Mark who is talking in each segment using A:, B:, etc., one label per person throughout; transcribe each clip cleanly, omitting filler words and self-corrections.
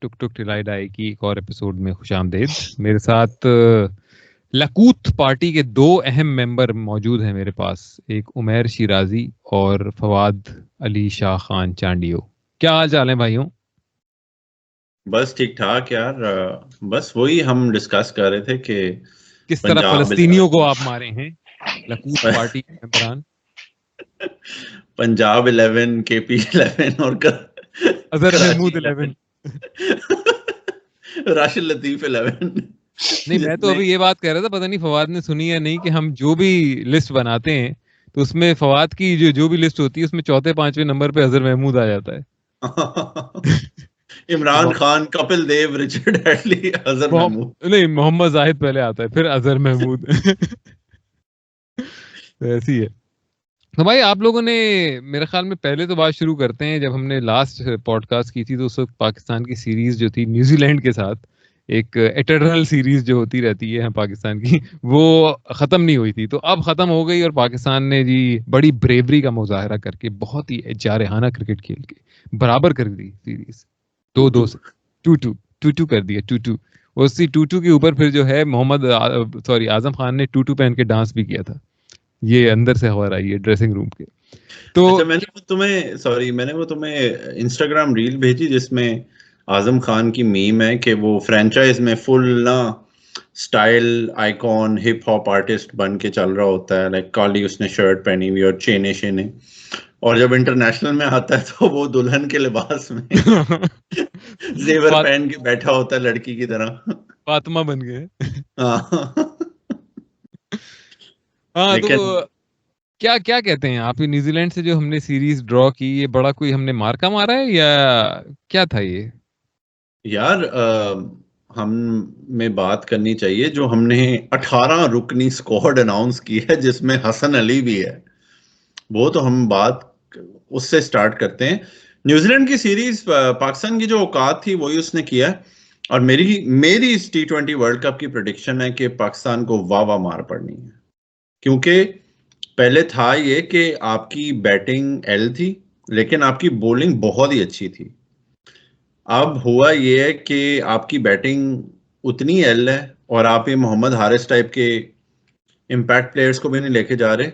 A: टुक टुक टिलाई die की एक और एपिसोड में खुशामदीद। मेरे साथ लकूत पार्टी के दो अहम मेंबर मौजूद हैं मेरे पास, एक उमैर शिराजी और फवाद अली शाह खान चांडियो। क्या हाल चाल है भाइयों?
B: बस ठीक ठाक यार। बस वही हम डिस्कस कर रहे थे कि
A: किस तरह
B: पंजाब
A: फलस्तीनियों को आप मारे हैं लकूत पार्टी के मेंबरान।
B: पंजाब 11, केपी 11 और
A: अजहर
B: कराची
A: महमूद 11।
B: 11, राशिद लतीफ 11।
A: नहीं, मैं तो
B: जितने
A: अभी ये बात कह रहा था, पता नहीं फवाद ने सुनी या नहीं, कि हम जो भी लिस्ट बनाते हैं तो उसमें फवाद की जो भी लिस्ट होती है उसमें चौथे पांचवें नंबर पे अजहर महमूद आ जाता है।
B: Imran
A: Mohammad
B: Khan, Kapil Dev, Richard Hadlee, Azhar Mahmood.
A: नहीं, मोहम्मद जाहिद पहले आता है, फिर अजहर महमूद। तो ऐसी है। तो भाई आप लोगों ने, मेरे ख्याल में पहले तो बात शुरू करते हैं, जब हमने लास्ट पॉडकास्ट की थी तो उस वक्त पाकिस्तान की सीरीज जो थी न्यूजीलैंड के साथ, एक एटर्नल सीरीज जो होती रहती है पाकिस्तान की, वो खत्म नहीं हुई थी। तो अब खत्म हो गई और पाकिस्तान ने जी बड़ी ब्रेवरी का मुजाहरा करके बहुत ही जारहाना क्रिकेट खेल के बराबर कर दी सीरीज। 2-2 से 2-2 2-2 कर दिया। 2-2 उसी 2-2 के ऊपर फिर जो है आजम खान ने 2-2 पहन के डांस भी किया था। ये अंदर से खबर आई है ड्रेसिंग रूम के। तो
B: अच्छा, मैंने वो तुम्हें इंस्टाग्राम रील भेजी जिसमें आजम खान की मीम है कि वो फ्रेंचाइज में फुल ना style icon hip hop artist बन के चल रहा होता है, लाइक काली उसने शर्ट पहनी हुई और चेने शेने, और जब इंटरनेशनल में आता है तो वो दुल्हन के लिबास में जेवर
A: फात,
B: पहन के बैठा होता है लड़की की तरह।
A: फातिमा बन गए।
B: हाँ।
A: हाँ, तो
B: लेकिन
A: क्या क्या कहते हैं आप, न्यूजीलैंड से जो हमने सीरीज ड्रॉ की, ये बड़ा कोई हमने मार्का मारा है या क्या था ये?
B: यार, हम में बात करनी चाहिए जो हमने 18 रुकनी स्क्वाड अनाउंस की है जिसमें हसन अली भी है। वो तो हम बात उससे स्टार्ट करते हैं। न्यूजीलैंड की सीरीज, पाकिस्तान की जो औकात थी वही उसने किया है। और मेरी मेरी इस T20 वर्ल्ड कप की प्रेडिक्शन है कि पाकिस्तान को वाह वाह मार पड़नी है, क्योंकि पहले था ये कि आपकी बैटिंग एल थी लेकिन आपकी बॉलिंग बहुत ही अच्छी थी। अब हुआ ये है कि आपकी बैटिंग उतनी एल है और आप ये मोहम्मद हारिस टाइप के इम्पैक्ट प्लेयर्स को भी नहीं लेके जा रहे,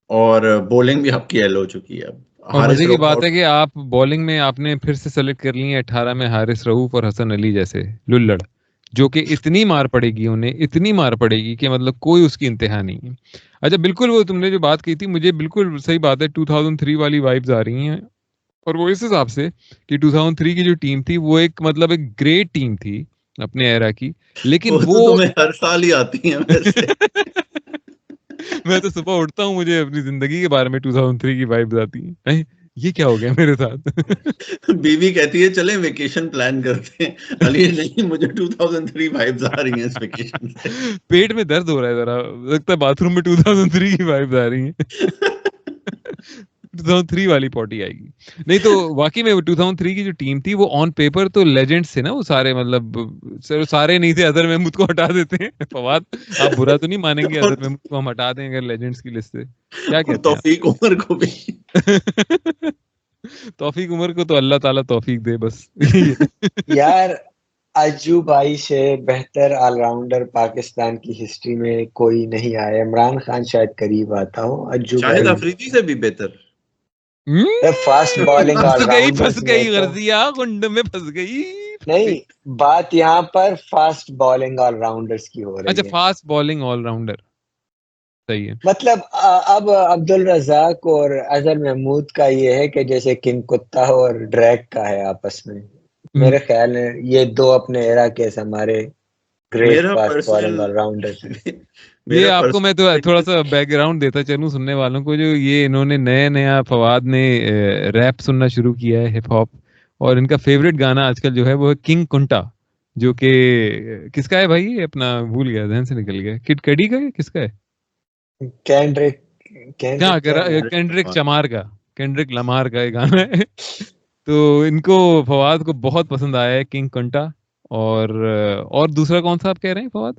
B: और बॉलिंग भी आपकी एल हो चुकी है। अब
A: और
B: हारिस
A: मजे की
B: रऊफ
A: बात
B: आउट।
A: है कि आप बॉलिंग में आपने फिर से सेलेक्ट कर लिए 18 में हारिस रऊफ और हसन अली जैसे लुल्लड़, जो कि इतनी मार पड़ेगी उन्हें, इतनी मार पड़ेगी कि मतलब कोई उसकी इंतहा नहीं है। अच्छा, बिल्कुल वो तुमने जो बात की थी, मुझे बिल्कुल सही बात है, 2003 वाली वाइब्स आ रही हैं। और वो इस हिसाब से कि 2003 की जो टीम थी वो एक मतलब एक ग्रेट टीम थी अपने एरा की, लेकिन
B: वो तो
A: वो
B: तुम्हें हर साल ही आती है वैसे।
A: मैं तो सुबह उठता हूँ, मुझे अपनी जिंदगी के बारे में 2003 की वाइब्स आती हैं। ये क्या हो गया मेरे साथ?
B: बीवी कहती है चले वेकेशन प्लान करते हैं, अली नहीं मुझे 2003 वाइब्स आ रही हैं इस वेकेशन से।
A: पेट में दर्द हो रहा है जरा, लगता है बाथरूम में 2003 की वाइब्स आ रही हैं। 2003 वाली पॉटी आएगी। नहीं तो वाकई में वो 2003 की जो टीम थी वो ऑन पेपर तो लेजेंड्स थे ना वो सारे, मतलब सर सारे नहीं थे, अजहर महमूद को हटा देते हैं। फवाद, आप बुरा तो नहीं मानेंगे
B: और,
A: अजहर महमूद को हम हटा दें अगर लेजेंड्स की लिस्ट से? क्या
B: और
A: कहते हैं
B: तौफीक उमर को भी।
A: आप? तौफीक उमर को तो अल्लाह ताला तौफीक दे बस। यही है।
C: यार, अज्जू भाई से बेहतर ऑलराउंडर पाकिस्तान की हिस्ट्री में कोई नहीं आया। इमरान खान शायद करीब आता हो, अज्जू
B: शाहिद
C: भाई
B: अफरीदी से भी बेहतर।
C: फास्ट बॉलिंग
A: फंस
C: ऑलराउंडर्स में
A: गई
C: तो
A: गर्जिया, गुंड में फंस गई।
C: नहीं। बात यहाँ पर फास्ट बॉलिंग ऑलराउंडर्स की हो
A: अच्छा,
C: रही है।
A: फास्ट बॉलिंग ऑलराउंडर, सही है।
C: मतलब अब अब्दुल रजाक और अजहर महमूद का ये है कि जैसे किंग कुत्ता और ड्रैग का है आपस में।
A: हम्म,
C: मेरे ख्याल में ये दो अपने एरा के हमारे ग्रेट
B: मेरा
C: फास्ट बॉलिंग ऑलराउंडर्स हैं।
B: पर्सनल
A: ये
B: मेरा
A: आपको मैं तो थोड़ा
B: पर्सनल
A: सा बैकग्राउंड देता चलूं सुनने वालों को, जो ये इन्होंने नया नया फवाद ने रैप सुनना शुरू किया है, हिप हॉप, और इनका फेवरेट गाना आजकल जो है वो है किंग कुंटा, जो कि किसका है भाई, ये अपना भूल गया, ध्यान से निकल गया, किड कडी का है, किसका है?
C: कैंड्रिक
A: क्या
C: कैंड्रिक क्या
A: कर,
C: है यार?
A: केंड्रिक चमार का, केंड्रिक लमार का ये गाना है। तो इनको, फवाद को बहुत पसंद आया है किंग कुंटा। और दूसरा कौन सा आप कह रहे हैं फवाद?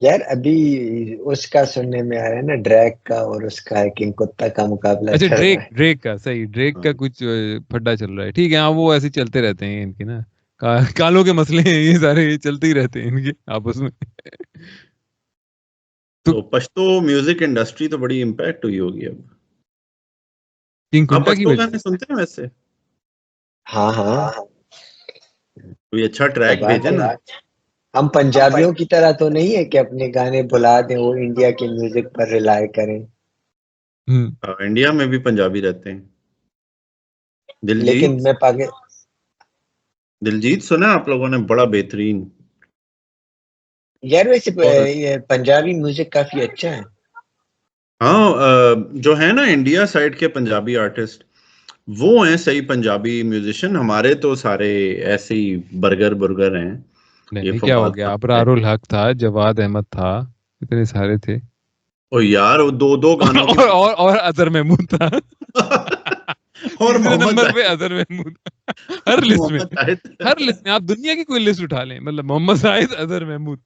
C: यार अभी उसका सुनने में आ रहा है ना, ड्रैग का और उसका है किंग कुत्ता का मुकाबला
A: अच्छा,
C: चल रहा
A: ड्रेक
C: है।
A: ड्रेक का, सही, ड्रेक का कुछ फड्डा चल रहा है, ठीक है। हाँ, वो ऐसे चलते रहते हैं इनकी ना, कालों के मसले हैं ये सारे, चलते ही रहते हैं इनके आपस में।
B: तो पश्तो म्यूजिक इंडस्ट्री तो बड़ी इम्पैक्ट हुई होगी अब।
A: किंग
B: आप
A: कुंटा की
B: पश्तो
A: वजह
B: गाने सुनते हैं वैसे?
C: हाँ हाँ,
B: कोई अच्छा ट्रैक
C: दबा
B: भेजे
C: के।
B: ना।
C: हम पंजाबियों की तरह तो नहीं है कि अपने गाने बुला दें, वो इंडिया के म्यूजिक पर रिलाय करें।
B: इंडिया में भी पंजाबी रहते हैं।
C: लेकिन
B: दिलजीत,
C: मैं पाके
B: दिलजीत सुना आप लोगों ने? बड़ा बेहतरीन।
C: यार वैसे
B: और
C: ये पंजाबी म्यूजिक काफी अच्छा है।
B: हाँ, जो है ना इंडिया साइड के पंजाबी आर्टिस्ट, वो हैं सही पंजाबी म्यूजिशियन। हमारे तो सारे ऐसे ही बर्गर बुर्गर हैं।
A: नहीं
B: ये
A: नहीं, क्या हो
B: फवाद
A: गया,
B: खान है।
A: अबरारुल हक था, जवाद अहमद था, इतने सारे थे।
B: ओ यार, वो दो गानों की
A: और अजहर महमूद था।
B: और
A: तीसरे
B: मोहम्मद
A: नंबर पे
B: जाहिद।
A: अजहर महमूद। हर लिस्ट में,
B: मोहम्मद जाहिद,
A: हर लिस्ट में आप दुनिया की कोई लिस्ट उठा लें, मतलब Mohammad Zahid, Azhar Mahmood.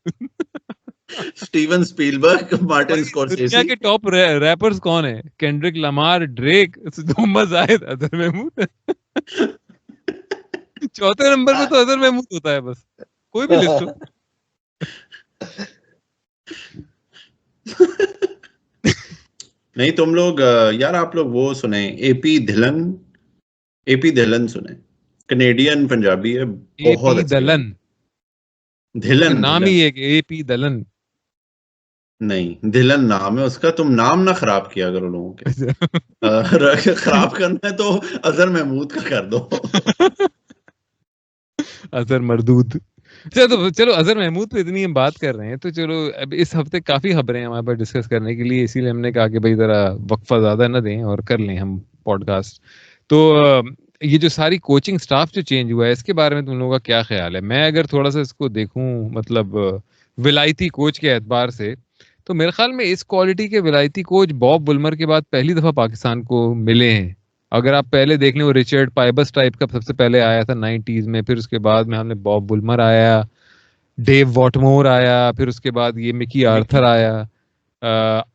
B: Steven Spielberg, Martin
A: भाई दुनिया
B: स्कॉर्सेसी।
A: के टॉप रैपर्स कौन है? Kendrick Lamar, Drake, Mohammad Zahid, Azhar Mahmood. चौथे नंबर पे तो अजहर महमूद होता है बस, कोई भी लिस्ट हो।
B: नहीं, तुम लोग यार आप लोग वो सुने एपी धिलन? एपी धिलन सुने? कनेडियन पंजाबी है, बहुत
A: एपी
B: अच्छी
A: दलन,
B: गाना।
A: उसका
B: धिलन
A: नाम
B: धिलन।
A: ही है कि एपी दलन।
B: नहीं, धिलन नाम है उसका। तुम नाम ना खराब किया करो लोगों के। खराब करना है तो अजहर महमूद का कर दो।
A: अजहर मरदूद। चलो अजहर महमूद पे इतनी हम बात कर रहे हैं, तो चलो अब इस हफ्ते काफी खबरें हैं हमारे पास डिस्कस करने के लिए, इसीलिए हमने कहा कि भाई जरा वक्फा ज्यादा ना दें और कर लें हम पॉडकास्ट। तो ये जो सारी कोचिंग स्टाफ जो चेंज हुआ है, इसके बारे में तुम लोगों का क्या ख्याल है? मैं अगर थोड़ा सा इसको देखूं, मतलब विलायती कोच के एतबार से, तो मेरे ख्याल में इस क्वालिटी के विलायती कोच बॉब बुलमर के बाद पहली दफा पाकिस्तान को मिले हैं। अगर आप पहले देख लें, वो रिचर्ड पाइबस टाइप का सबसे पहले आया था 90s में, फिर उसके बाद में हमने बॉब बुलमर आया, डेव वॉटमोर आया, फिर उसके बाद ये मिकी आर्थर आया।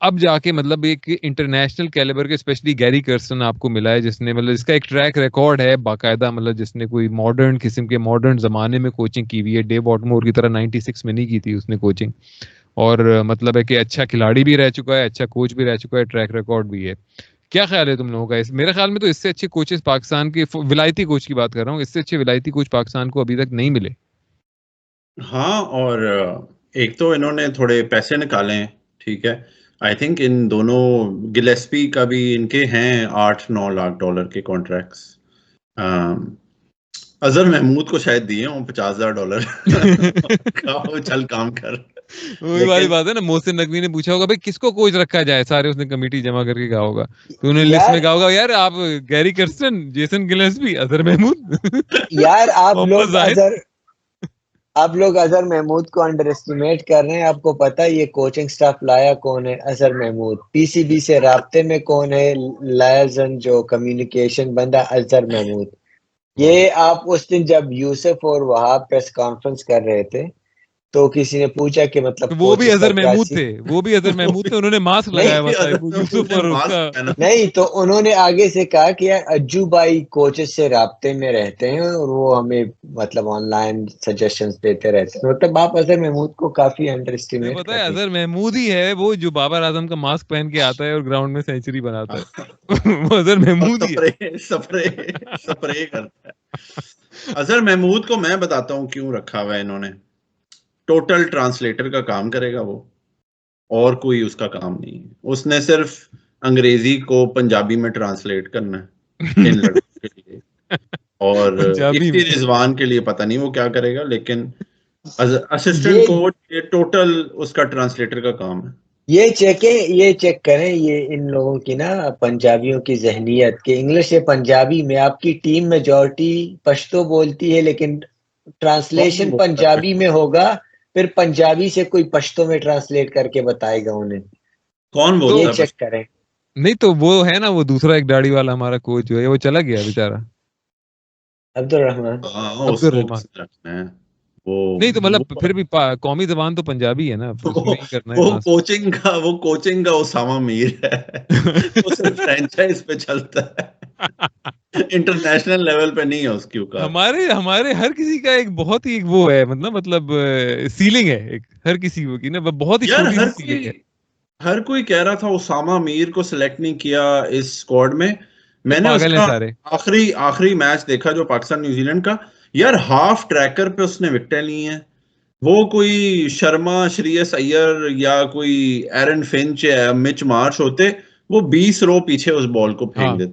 A: अब जाके मतलब एक इंटरनेशनल कैलिबर के स्पेशली गैरी कर्सन आपको मिला है, जिसने मतलब इसका एक ट्रैक रिकॉर्ड है बाकायदा, मतलब जिसने कोई मॉडर्न किस्म के मॉडर्न जमाने में कोचिंग की हुई है। डेव वॉटमोर की तरह 96 में नहीं की थी उसने कोचिंग। और मतलब है कि अच्छा खिलाड़ी भी रह चुका है, अच्छा कोच भी रह चुका है, ट्रैक रिकॉर्ड भी है। क्या ख्याल है तुम लोगों का? इस मेरे ख्याल में तो इससे अच्छे कोचेस पाकिस्तान के, विलायती कोच की बात कर रहा हूँ, इससे अच्छे विलायती कोच पाकिस्तान को अभी तक नहीं मिले।
B: हाँ, और एक तो इन्होंने थोड़े पैसे निकाले हैं, ठीक है। आई थिंक इन दोनों, गिलेस्पी का भी इनके हैं 8-9 लाख डॉलर के कॉन्ट्रैक्ट्स। अजहर महमूद को शायद दिए हों $50,000। कहो चल काम कर।
A: वही वाली
B: लेकिन
A: बात है ना, मोहसिन नकवी ने पूछा होगा भाई किसको कोच रखा जाए, सारे उसने कमेटी जमा करके कहा होगा, तो उन्होंने लिस्ट में
C: यार
A: कहा होगा यार आप Gary Kirsten, Jason Gillespie, Azhar Mahmood,
C: यार
A: मोहम्मद जाहिद।
C: आप लोग अजहर महमूद को अंडर एस्टिमेट कर रहे हैं। आपको पता है ये कोचिंग स्टाफ लाया कौन है? अजहर महमूद। पीसीबी से राब्ते में कौन है? लायजन जो कम्युनिकेशन बंदा, अजहर महमूद। ये आप उस दिन जब यूसुफ और वहाब प्रेस कॉन्फ्रेंस कर रहे थे, तो किसी ने पूछा कि मतलब
A: तो वो भी
C: कोचेस का
A: अजहर
C: क्या
A: महमूद
C: सी।
A: थे, वो भी अजहर महमूद थे, उन्होंने मास्क लगाया हुआ
C: नहीं
A: था,
B: अजहर
A: वो
B: महमूद
A: यूसुफ
B: ने
A: और उसका।
B: मास्क पहना।
C: नहीं, तो उन्होंने आगे से कहा कि यार अज्जू भाई कोचेस से राब्ते में रहते हैं और वो हमें मतलब ऑनलाइन सजेशंस देते रहते हैं। मतलब आप अजहर महमूद को काफी अंडर
A: मैं
C: एस्टिमेट
A: पता
C: कर
A: है,
C: रहे हैं।
A: अजहर महमूद ही है वो जो बाबर आजम का मास्क पहन के आता है और ग्राउंड में सेंचुरी बनाता है। वो अजहर
B: और
A: महमूद ही है।
B: स्प्रे स्प्रे स्प्रे करता है। अजहर महमूद को मैं बताता हूँ क्यों रखा हुआ है इन्होंने। टोटल ट्रांसलेटर का काम करेगा वो, और कोई उसका काम नहीं है। उसने सिर्फ अंग्रेजी को पंजाबी में ट्रांसलेट करना है इन लड़कों के लिए। और
A: पंजाबी
B: इफ्ती
A: में।
B: रिजवान के लिए पता नहीं वो क्या करेगा, लेकिन असिस्टेंट
C: ये
B: कोच ये टोटल उसका ट्रांसलेटर का काम है।
C: ये चेक करें ये इन लोगों की ना, पंजाबियों की जहनियत के इंग्लिश से पंजाबी में आपकी टीम मेजॉरिटी पश्तो बोलती है, लेकिन
B: कौन
C: ट्रांसलेशन
B: बोलता है
C: पंजाबी
B: पश्तो?
C: में होगा। फिर पंजाबी से कोई पश्तो में ट्रांसलेट करके बताएगा उन्हें।
B: कौन
A: तो
C: ये
B: बोलता है
C: चेक
B: पश्तो?
C: करें।
A: नहीं तो वो है ना, वो दूसरा एक दाढ़ी वाला हमारा कोच जो है, वो चला गया बेचारा,
C: अब्दुल रहमान।
B: हाँ,
A: अब्दुल
B: उसको
A: रहमान।
B: किसने रखना है? वो
A: नहीं तो मतलब
B: वो
A: फिर भी कौमी जबान तो पंजाबी है ना, फिर
B: वो,
A: उसमें ही करना है ट्रांसलेट।
B: वो कोचिंग का उसामा मीर है। वो सिर्फ फ्रेंचाइज पे चलता है। इंटरनेशनल लेवल पे नहीं है उसकी औकात।
A: हमारे हमारे हर किसी का एक बहुत ही एक वो है, मतलब सीलिंग है एक, हर किसी को की ना बहुत ही
B: यार
A: छोटी सी सीलिंग है।
B: हर कोई कह रहा था उसामा मीर को सिलेक्ट नहीं किया इस स्क्वाड में।
A: ये
B: मैंने
A: पागल है
B: उसका
A: सारे।
B: आखिरी आखिरी मैच देखा जो पाकिस्तान न्यूजीलैंड का। यार हाफ ट्रैकर पे उसने विकेटें ली हैं। वो कोई शर्मा, श्रेयस अय्यर या कोई एरन फिंच या मिच मार्श होते, वो 20 रो पीछे उस बॉल को
A: हाँ, ये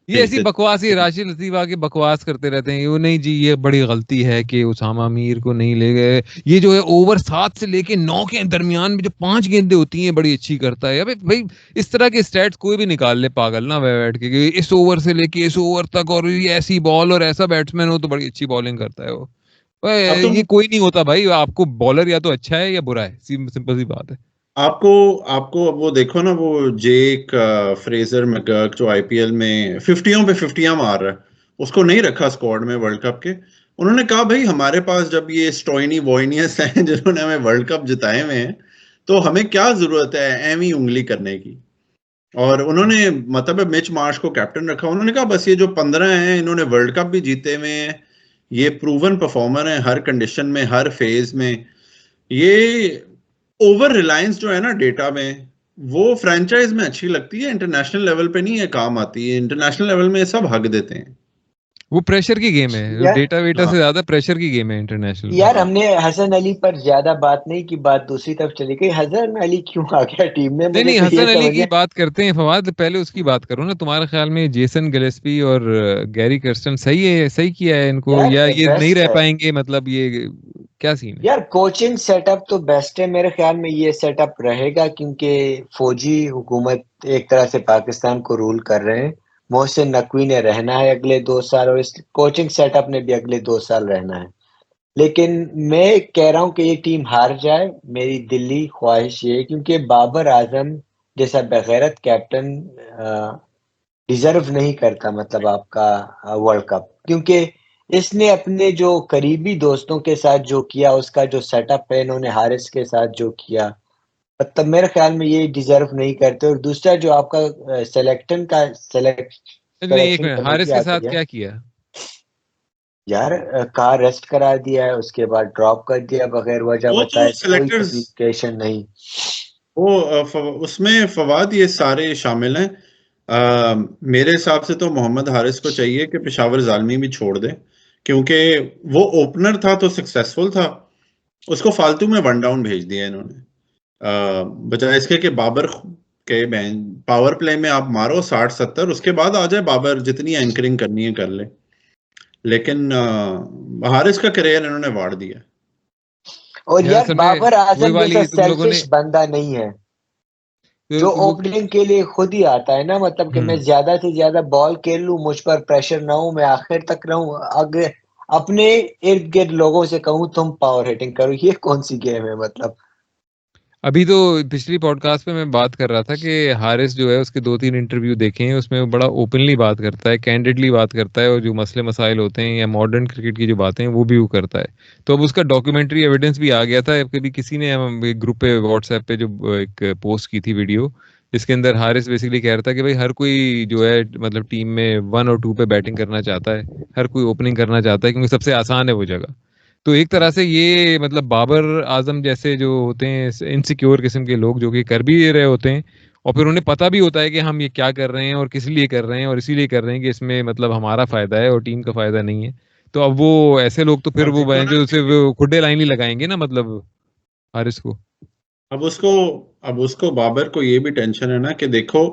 B: फेंक
A: ऐसी
B: देते।
A: बकवास, ये राशिद लतीफ आके बकवास करते रहते हैं, वो नहीं जी ये बड़ी गलती है कि उसामा मीर को नहीं ले गए, ये जो है ओवर 7 से लेके 9 के दरमियान में जो 5 गेंदें होती हैं बड़ी अच्छी करता है। अबे भाई इस तरह के स्टैट्स कोई भी निकाल ले पागल ना बैठ के कि इस ओवर से लेके इस ओवर तक और ये ऐसी बॉल और ऐसा बैट्समैन हो तो बड़ी अच्छी बॉलिंग करता है वो।
B: अब तुम
A: ये कोई नहीं होता भाई, आपको बॉलर या तो अच्छा है या बुरा है, सिंपल सी बात है।
B: आपको आपको अब वो देखो ना, वो जेक फ्रेजर मैकगर्क जो आईपीएल में 50 पे 50 मार रहा है, उसको नहीं रखा स्क्वाड में वर्ल्ड कप के। उन्होंने कहा भाई हमारे पास जब ये स्टोइनी वॉइनियस हैं जिन्होंने हमें वर्ल्ड कप जिताए हुए हैं, तो हमें क्या जरूरत है एवी उंगली करने की। और उन्होंने मतलब मिच मार्श को कैप्टन रखा। उन्होंने कहा बस ये जो 15 हैं इन्होंने वर्ल्ड कप भी जीते हुए हैं, ये प्रूवन परफॉर्मर हैं हर कंडीशन में, हर फेज में। ये ओवर रिलायंस जो है ना डेटा में, वो फ्रेंचाइज में अच्छी लगती है, इंटरनेशनल लेवल पे नहीं है काम आती है। इंटरनेशनल लेवल में सब हक देते हैं।
A: वो प्रेशर की गेम है,
C: यार
A: डेटा वेटा से
B: हाँ
A: ज्यादा प्रेशर की गेम है इंटरनेशनल में।
C: यार
B: हाँ।
C: हमने हसन अली पर ज्यादा बात नहीं की, बात दूसरी तरफ चली गई। हसन अली क्यों आ गया टीम में,
A: नहीं
C: मुझे
A: नहीं,
C: तो ये
A: हसन अली
C: समझ
A: की बात करते हैं फवाद, पहले उसकी बात करो ना। तुम्हारे ख्याल में जेसन गिलेस्पी और गैरी कर्स्टन सही है, सही किया है इनको,
C: यार
A: या ये नहीं
C: बेस्ट
A: रह
C: है
A: पाएंगे, मतलब ये क्या सीन है?
C: यार। कोचिंग सेटअप तो बेस्ट है मेरे ख्याल में, ये सेटअप रहेगा क्योंकि फौजी हुकूमत एक तरह से पाकिस्तान को रूल कर रहे हैं। मोहसिन नकवी ने रहना है अगले 2 साल, और इस कोचिंग सेटअप ने भी अगले 2 साल रहना है। लेकिन मैं कह रहा हूँ कि ये टीम हार जाए, मेरी दिली ख्वाहिश ये है, क्योंकि बाबर आजम जैसा बेगैरत कैप्टन डिजर्व नहीं करता, मतलब आपका वर्ल्ड कप। क्योंकि इसने अपने जो करीबी दोस्तों के साथ जो किया, उसका जो सेटअप है, इन्होंने हारिस के साथ जो किया, मतलब मेरे ख्याल में ये डिजर्व नहीं करते। और दूसरा जो आपका
A: नहीं एक
C: सिलेक्शन
A: मिनट,
C: कमेटी
A: हारिस के साथ
C: आती है
A: क्या किया?
C: यार, कार रेस्ट करा दिया है, उसके बाद ड्रॉप कर दिया बगैर वजह
B: वो तो
C: बताए, कोई
B: सिलेक्टर्स,
C: कम्युनिकेशन नहीं।
B: वो उसमें फवाद ये सारे शामिल हैं। मेरे हिसाब से तो मोहम्मद हारिस को चाहिए कि पेशावर जालमी भी छोड़ दे, क्योंकि वो ओपनर था तो सक्सेसफुल था। उसको फालतू में वन डाउन भेज दिया इन्होंने, बजाय इसके कि बाबर के बैन पावर प्ले में आप मारो 60-70, उसके बाद आ जाए बाबर, जितनी एंकरिंग करनी है कर ले। लेकिन हारिस का करियर इन्होंने वाड़ दिया।
C: और
A: यार
C: यार
A: असल में
C: बाबर
A: वही
C: आजम जैसा
A: वाली तुम लोगों ने
C: सेल्फिश बंदा नहीं है, जो
A: वो
C: ओपनिंग के लिए खुद ही आता है ना, मतलब कि मैं
A: हम्म
C: ज्यादा से ज्यादा बॉल खेल लूं, मुझ पर प्रेशर ना हो, मैं आखिर तक रहूं, अगर अपने इर्द गिर्द लोगों से कहूं तुम पावर हिटिंग करो, ये कौन सी गेम है मतलब।
A: अभी तो पिछली पॉडकास्ट पे मैं बात कर रहा था कि हारिस जो है उसके 2-3 इंटरव्यू देखे हैं, उसमें वो बड़ा ओपनली बात करता है, कैंडिडली बात करता है, और जो मसले मसाइल होते हैं या मॉडर्न क्रिकेट की जो बातें हैं वो भी वो करता है। तो अब उसका डॉक्यूमेंट्री एविडेंस भी आ गया था। अब कभी किसी ने एक ग्रुप पे व्हाट्सएप पे जो एक पोस्ट की थी वीडियो, जिसके अंदर हारिस बेसिकली कह रहा था कि भाई हर कोई जो है मतलब टीम में 1 और 2 पे बैटिंग करना चाहता है, हर कोई ओपनिंग करना चाहता है क्योंकि सबसे आसान है वो जगह। तो एक तरह से ये मतलब बाबर आजम जैसे जो होते हैं इनसिक्योर किस्म के लोग जो कि कर भी रहे होते हैं, और फिर उन्हें पता भी होता है कि हम ये क्या कर रहे हैं और किस लिए कर रहे हैं, और इसीलिए कर रहे हैं कि इसमें मतलब हमारा फायदा है और टीम का फायदा नहीं है। तो अब वो ऐसे लोग तो फिर
B: अब
A: वो
B: देखो
A: जो
B: ना,
A: उसे वो खुडे लाइन ही लगाएंगे ना, मतलब हारिस को।
B: अब उसको अब उसको बाबर को ये भी टेंशन है ना कि देखो,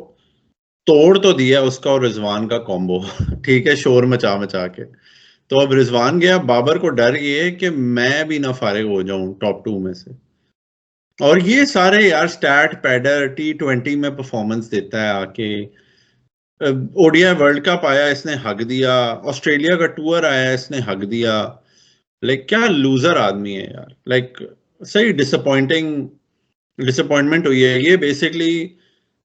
B: तोड़ तो दिया उसका और रिजवान का कॉम्बो ठीक है, शोर मचा मचा के। तो अब रिजवान गया, बाबर को डर ये है कि मैं भी ना फारिग हो जाऊं टॉप 2 में से। और ये सारे यार स्टैट पैडर, T20 में परफॉर्मेंस देता है आके, ओडीआई वर्ल्ड कप आया इसने हक दिया, ऑस्ट्रेलिया का टूर आया इसने हक दिया। लाइक क्या लूजर आदमी है यार, लाइक सही डिसअपॉइंटिंग, डिसअपॉइंटमेंट हुई है ये बेसिकली।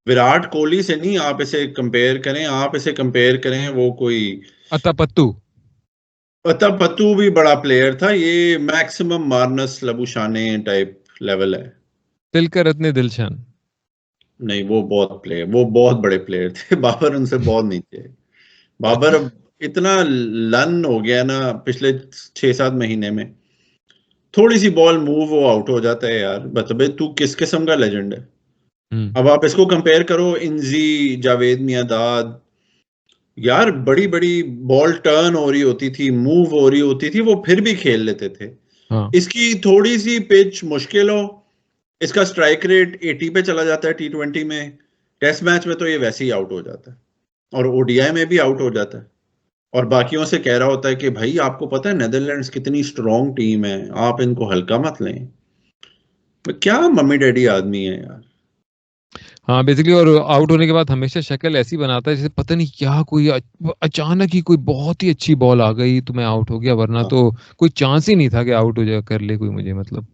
B: विराट कोहली से नहीं आप इसे कंपेयर करें, आप इसे कंपेयर करें वो कोई
A: अत्तापत्तू।
B: पत्तू भी बड़ा प्लेयर था, ये मैक्सिमम मार्नस लबुशाने टाइप लेवल है।
A: तिलकर रत्ने दिलशान।
B: नहीं वो बहुत बड़े प्लेयर थे बाबर उनसे बहुत नीचे है। बाबर अब इतना लन हो गया ना पिछले 6-7 महीने में, थोड़ी सी बॉल मूव वो आउट हो जाता है यार। बता तू किस किस्म का लेजेंड है। अब आप इसको कंपेयर करो इंजी, जावेद मियांदाद, यार बड़ी बड़ी बॉल टर्न हो रही होती थी, मूव हो रही होती थी, वो फिर भी खेल लेते थे।
A: हाँ।
B: इसकी थोड़ी सी पिच मुश्किल हो, इसका स्ट्राइक रेट 80 पे चला जाता है T20 में, टेस्ट मैच में तो ये वैसे ही आउट हो जाता है, और ओडीआई में भी आउट हो जाता है, और बाकियों से कह रहा होता है कि भाई आपको पता है नेदरलैंड्स कितनी स्ट्रॉन्ग टीम है, आप इनको हल्का मत लें। क्या मम्मी डैडी आदमी है यार।
A: हाँ बेसिकली, और आउट होने के बाद हमेशा शक्ल ऐसी बनाता है जैसे पता नहीं क्या, कोई अचानक ही कोई बहुत ही अच्छी बॉल आ गई तो मैं आउट हो गया, वरना
B: हाँ।
A: तो कोई चांस ही नहीं था कि आउट हो जाए, कर ले कोई मुझे, मतलब।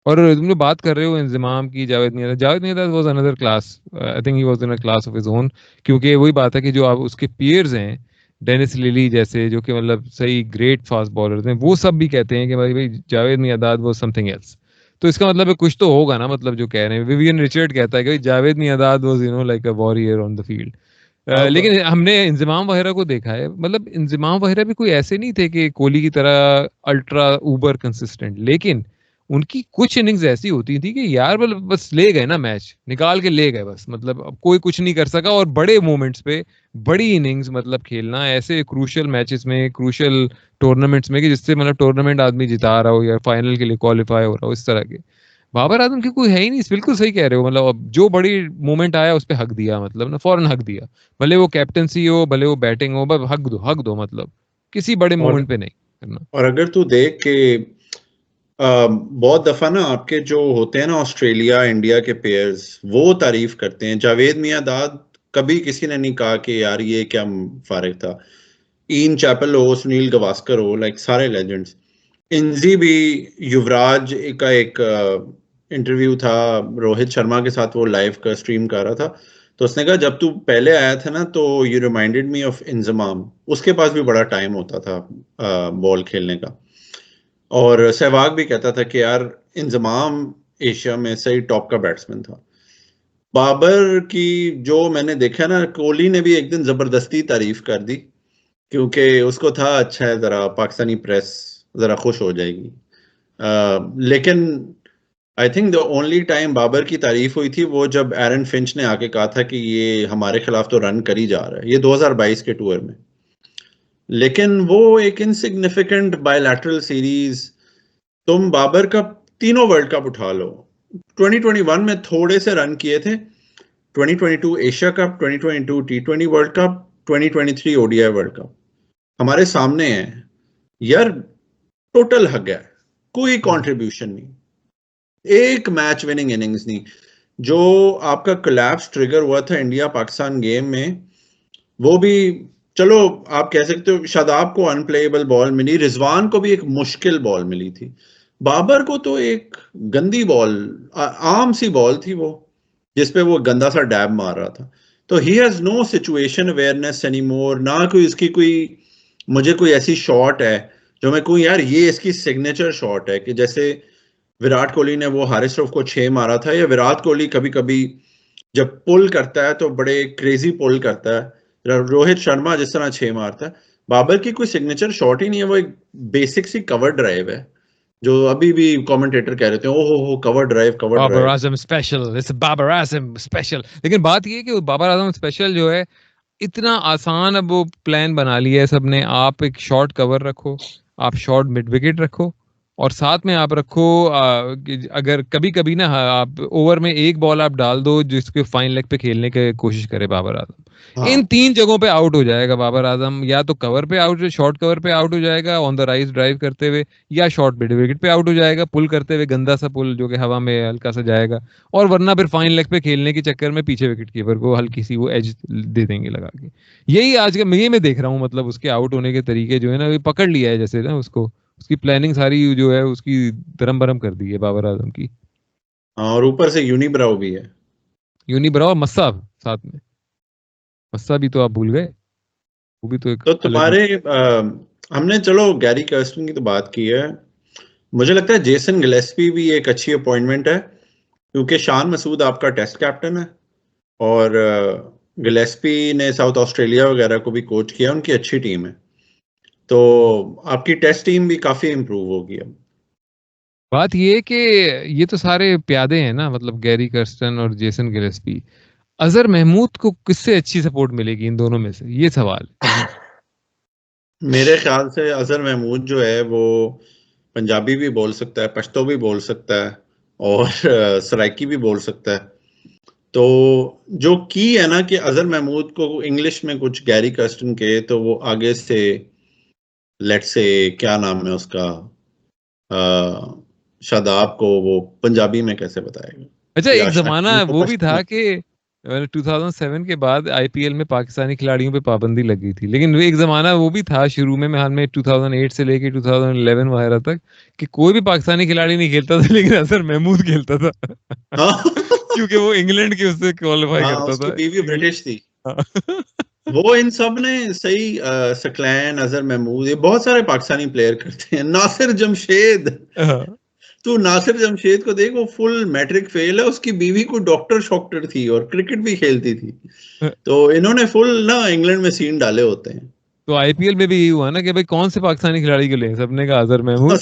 A: और तुम लोग बात कर रहे हो इंजमाम की, Javed Miandad was another class, I think he was in a class of his own, क्योंकि वही बात है कि जो आप उसके पीयर्स हैं, डेनिस लिली जैसे, जो कि मतलब सही ग्रेट फास्ट बॉलर्स हैं, वो सब भी कहते हैं कि भाई भाई Javed Miandad was something else. तो इसका मतलब है कुछ तो होगा ना, मतलब जो कह रहे हैं। विवियन रिचर्ड कहता है कि भाई Javed Miandad was like a warrior on the field.
B: अब
A: लेकिन हमने इंजमाम वगैरह को देखा है, मतलब इंजमाम वगैरह भी कोई ऐसे नहीं थे कि कोहली की तरह अल्ट्रा उबर कंसिस्टेंट, लेकिन उनकी कुछ इनिंग्स ऐसी होती थी कि यार बस ले गए ना, मैच निकाल के ले गए बस, मतलब अब कोई कुछ नहीं कर सका। और बड़े मोमेंट्स पे बड़ी इनिंग्स मतलब खेलना ऐसे क्रूशियल मैचेस में, क्रूशियल टूर्नामेंट्स में, कि जिससे मतलब टूर्नामेंट आदमी जिता रहा हो या फाइनल के लिए क्वालिफाई हो रहा हो, इस तरह के। बाबर आजम की कोई है ही नहीं, बिल्कुल सही कह रहे हो, मतलब अब जो बड़ी मोमेंट आया उस पर हक दिया, मतलब ना फौरन हक दिया, भले वो कैप्टनसी हो भले वो बैटिंग हो, बस हक दो, मतलब किसी बड़े मोमेंट पे नहीं करना।
B: और अगर तू देख के बहुत दफा ना आपके जो होते हैं ना ऑस्ट्रेलिया इंडिया के प्लेयर्स, वो तारीफ करते हैं। जावेद मियांदाद कभी किसी ने नहीं कहा कि यार ये क्या फारिग था। ईन चैपल हो, सुनील गावस्कर हो, लाइक सारे लेजेंड्स। इंजी भी, युवराज का एक इंटरव्यू था रोहित शर्मा के साथ, वो लाइव का स्ट्रीम कर रहा था, तो उसने कहा जब तू पहले आया था ना तो you reminded me of Inzamam. उसके पास भी बड़ा टाइम होता था बॉल खेलने का। और सहवाग भी कहता था कि यार इंजमाम एशिया में सही टॉप का बैट्समैन था। बाबर की जो मैंने देखा ना, कोहली ने भी एक दिन जबरदस्ती तारीफ कर दी, क्योंकि उसको था अच्छा है जरा पाकिस्तानी प्रेस जरा खुश हो जाएगी। लेकिन I think the only time Babar की तारीफ हुई थी वो जब एरन फिंच ने आके कहा था कि ये हमारे खिलाफ तो रन कर ही जा रहा है, ये 2022 के टूर में। लेकिन वो एक इनसिग्निफिकेंट बायलैटरल सीरीज, तुम बाबर का तीनों वर्ल्ड कप उठा लो, 2021 में थोड़े से रन किए थे, 2022 Asia cup, 2022 T20 world cup, 2023 ODI world cup हमारे सामने है यार। टोटल हग है, कोई कंट्रीब्यूशन नहीं, एक मैच विनिंग इनिंग्स नहीं। जो आपका कोलैप्स ट्रिगर हुआ था इंडिया पाकिस्तान गेम में, वो भी चलो आप कह सकते हो शादाब को अनप्लेएबल बॉल मिली, रिजवान को भी एक मुश्किल बॉल मिली थी, बाबर को तो एक गंदी बॉल, आम सी बॉल थी वो, जिसपे वो गंदा सा डैब मार रहा था। तो he has know situation awareness anymore, ना कोई इसकी कोई, मुझे कोई ऐसी शॉट है जो मैं कहूँ यार ये इसकी सिग्नेचर शॉट है, कि जैसे विराट कोहली ने वो हारिस रऊफ को 6 मारा था, या विराट कोहली कभी कभी जब पुल करता है तो बड़े क्रेजी पुल करता है, रोहित शर्मा जिस तरह 6 मारता है। बाबर की कोई सिग्नेचर शॉट ही नहीं है, वो एक बेसिक सी कवर ड्राइव है, जो अभी भी कमेंटेटर कह रहे थे ओहो हो cover drive cover
A: Babar
B: drive.
A: Azam special, it's Babar Azam special. लेकिन बात ये है कि बाबर आजम स्पेशल जो है इतना आसान, अब वो प्लान बना लिया है सबने, आप एक शॉर्ट कवर रखो, आप शॉर्ट मिड विकेट रखो, और साथ में आप रखो कि अगर कभी कभी ना आप ओवर में एक बॉल आप डाल दो जिसके फाइन लेग पे खेलने की कोशिश करे बाबर आजम,
B: हाँ
A: इन 3 जगहों पे आउट हो जाएगा बाबर आजम। या तो कवर पे आउट, शॉर्ट कवर पे आउट हो जाएगा ऑन द राइज ड्राइव करते हुए, या शॉर्ट मिड विकेट पे आउट हो जाएगा पुल करते हुए, गंदा सा पुल जो कि हवा में हल्का सा जाएगा, और वरना फिर फाइन लेग पे खेलने के चक्कर में पीछे विकेट कीपर को हल्की सी वो एज दे देंगे लगा के। यही आज का ये मैं देख रहा हूँ, मतलब उसके आउट होने के तरीके जो है ना, पकड़ लिया है जैसे ना उसको, उसकी प्लानिंग सारी जो है उसकी दरम बरम कर दी है बाबर आजम की।
B: और ऊपर से यूनिब्राउ भी है।
A: यूनी ब्राव मस्सा साथ में, मस्सा भी तो आप भूल गए, वो भी तो एक
B: तो
A: अलग ही।
B: तुम्हारे हमने चलो गैरी कर्स्टन की तो बात की है, मुझे लगता है जेसन गिलेस्पी भी एक अच्छी अपॉइंटमेंट है, क्योंकि शान मसूद आपका टेस्ट कैप्टन है, और गिलेस्पी ने साउथ ऑस्ट्रेलिया वगैरह को भी कोच किया, उनकी अच्छी टीम है, तो आपकी टेस्ट टीम भी काफी इम्प्रूव होगी अब।
A: बात ये है कि ये तो सारे प्यादे हैं ना, मतलब गैरी कर्स्टन और जेसन गिलेस्पी। अजहर महमूद को किससे अच्छी सपोर्ट मिलेगी इन दोनों में से, ये सवाल है।
B: मेरे ख्याल से अजहर महमूद जो है वो पंजाबी भी बोल सकता है, पश्तो भी बोल सकता है और सराइकी भी बोल सकता है। तो जो की है ना कि अजहर महमूद को इंग्लिश में कुछ गैरी कर्स्टन के, तो वो आगे से लेट्स से क्या नाम है उसका, शादाब को वो पंजाबी में कैसे बताएगा।
A: अच्छा,
B: या
A: एक जमाना
B: शाहीन को
A: वो भी
B: पश्तो
A: था
B: में।
A: कि 2007 के बाद आईपीएल में पाकिस्तानी खिलाड़ियों पे पाबंदी लगी थी, लेकिन एक जमाना वो भी था शुरू में, हाल में 2008 से लेके 2011 वगैरह तक, कि कोई भी पाकिस्तानी खिलाड़ी नहीं खेलता था लेकिन अजहर महमूद खेलता था।
B: हाँ
A: क्योंकि वो इंग्लैंड के उससे क्वालिफाई
B: हाँ,
A: करता
B: उसकी
A: था।
B: बीवी ब्रिटिश थी।
A: हाँ।
B: वो इन सब ने सही, सकलैन, अजहर महमूद, ये बहुत सारे पाकिस्तानी प्लेयर करते हैं। नासिर जमशेद,
A: हाँ।
B: तू नासिर जमशेद को देख, वो फुल मैट्रिक फेल है, उसकी बीवी को डॉक्टर शॉक्टर थी और क्रिकेट भी खेलती थी। तो इन्होंने फुल ना इंग्लैंड में सीन डाले होते हैं।
A: तो आईपीएल में भी यही हुआ ना कि भाई कौन से पाकिस्तानी खिलाड़ी को लें, सबने कहा अजहर महमूद।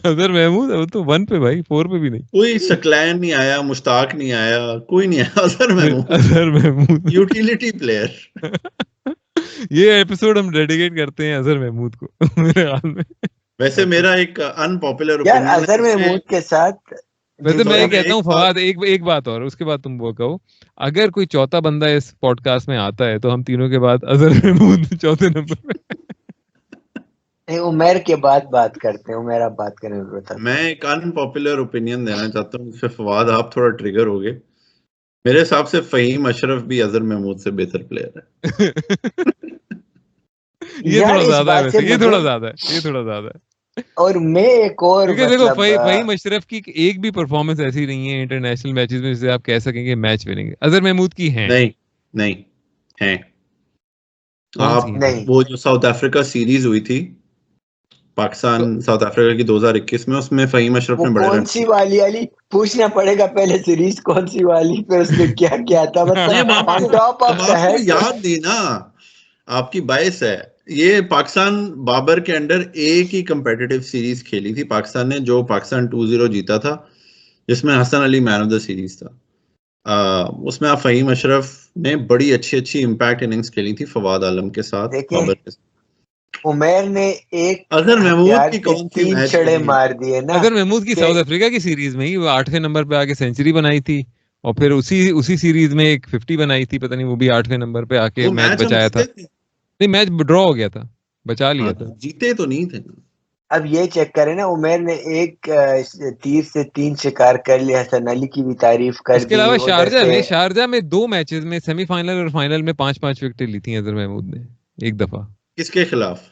A: अजहर महमूद, वो तो 1 पे भाई, 4 पे भी नहीं।
B: कोई सकलैन नहीं आया, मुश्ताक नहीं आया, कोई नहीं आया, अजहर महमूद
A: अजहर महमूद।
B: Utility player.
A: ये एपिसोड हम डेडिकेट करते हैं अजहर महमूद को, मेरे ख्याल में।
B: वैसे मेरा एक अनपॉपुलर
C: यार
B: ओपिनियन है
C: अजहर
B: इसमें।
C: महमूद के साथ
A: वैसे मैं ये
B: सॉरी, मैं
A: कहता
B: एक
A: हूँ
B: बात,
A: फवाद, एक बात और, उसके बाद तुम वो कहो। अगर कोई चौथा बंदा इस पॉडकास्ट में आता है तो हम तीनों के बाद अजहर महमूद चौथे नंबर पे।
C: नहीं, उमेर के बाद बात करते हैं। उमेर आप बात करें बता।
B: मैं एक अनपॉपुलर ओपिनियन देना चाहता हूँ, इससे फवाद आप थोड़ा ट्रिगर हो गए। मेरे हिसाब से फहीम अशरफ भी अजहर महमूद से बेहतर प्लेयर है।
A: ये
C: यार
A: थोड़ा
C: इस
A: ज्यादा है
C: बात से
A: वैसे, ये
C: मुझे,
A: थोड़ा ज्यादा है, ये थोड़ा ज्यादा है।
C: और मैं एक और
A: क्योंकि देखो
C: मतलब
A: फहीम अशरफ की एक भी परफॉर्मेंस ऐसी नहीं है इंटरनेशनल मैचेस में जिसे आप कह सकेंगे मैच विनिंग। अजहर महमूद की है।
B: नहीं, नहीं है।
A: कौन सी
B: आप,
A: है फिर?
C: नहीं।
B: वो जो साउथ अफ्रीका सीरीज हुई थी,
A: तो
B: पाकिस्तान साउथ अफ्रीका की 2021 में, उसमें फहीम अशरफ
C: वो
B: ने बड़े
C: कौन
B: रन
C: सी
B: किए।
C: वाली वाली पूछना पड़ेगा पहले, सीरीज कौन सी वाली, फिर उसमें क्या क्या था,
B: नहीं,
C: मतलब ऑन टॉप
B: अब
C: ऑफ द
B: आपको
C: हेड।
B: याद नहीं ना, आपकी बायस है। ये पाकिस्तान बाबर के अंडर एक ही कंपेटिटिव सीरीज खेली थी पाकिस्तान ने, जो पाकिस्तान 2-0 जीता था, जिसमें Hasan Ali man of the series था। उसमें आप फहीम अशरफ ने बड़ी अच्छी अच्छी इम्पैक्ट इनिंग्स खेली थी फवाद आलम के साथ,
C: देखें,
B: बाबर के साथ।
C: उमेर ने एक
B: अजहर महमूद
C: हथियार
B: की
C: से
B: कौन सी
C: 3
B: मैच
C: छड़े
B: विनिंग है?
C: मार दिए ना
A: अजहर महमूद की
C: कि
A: साउथ अफ्रीका की सीरीज में ही वो 8वें नंबर पे आके सेंचुरी बनाई थी, और फिर उसी उसी सीरीज में एक 50 बनाई थी, पता नहीं वो भी 8वें नंबर पे आके
B: वो
A: मैच
B: मैच हम
A: बचाया था।
B: जीते थे।
A: नहीं, मैच ड्रॉ हो गया था, बचा
B: हाँ,
A: लिया था।
B: जीते तो नहीं थे ना।
C: अब ये चेक करें ना, उमेर ने एक तीर से 3 शिकार कर लिया, हसन अली की भी तारीफ कर
A: इसके
C: दी
A: अलावा
C: उधर से।
A: शारजा में 2 मैचेस में, सेमीफाइनल और फाइनल में 5-5 विकेटें ली थी अजहर महमूद ने एक दफा।
B: किसके खिलाफ?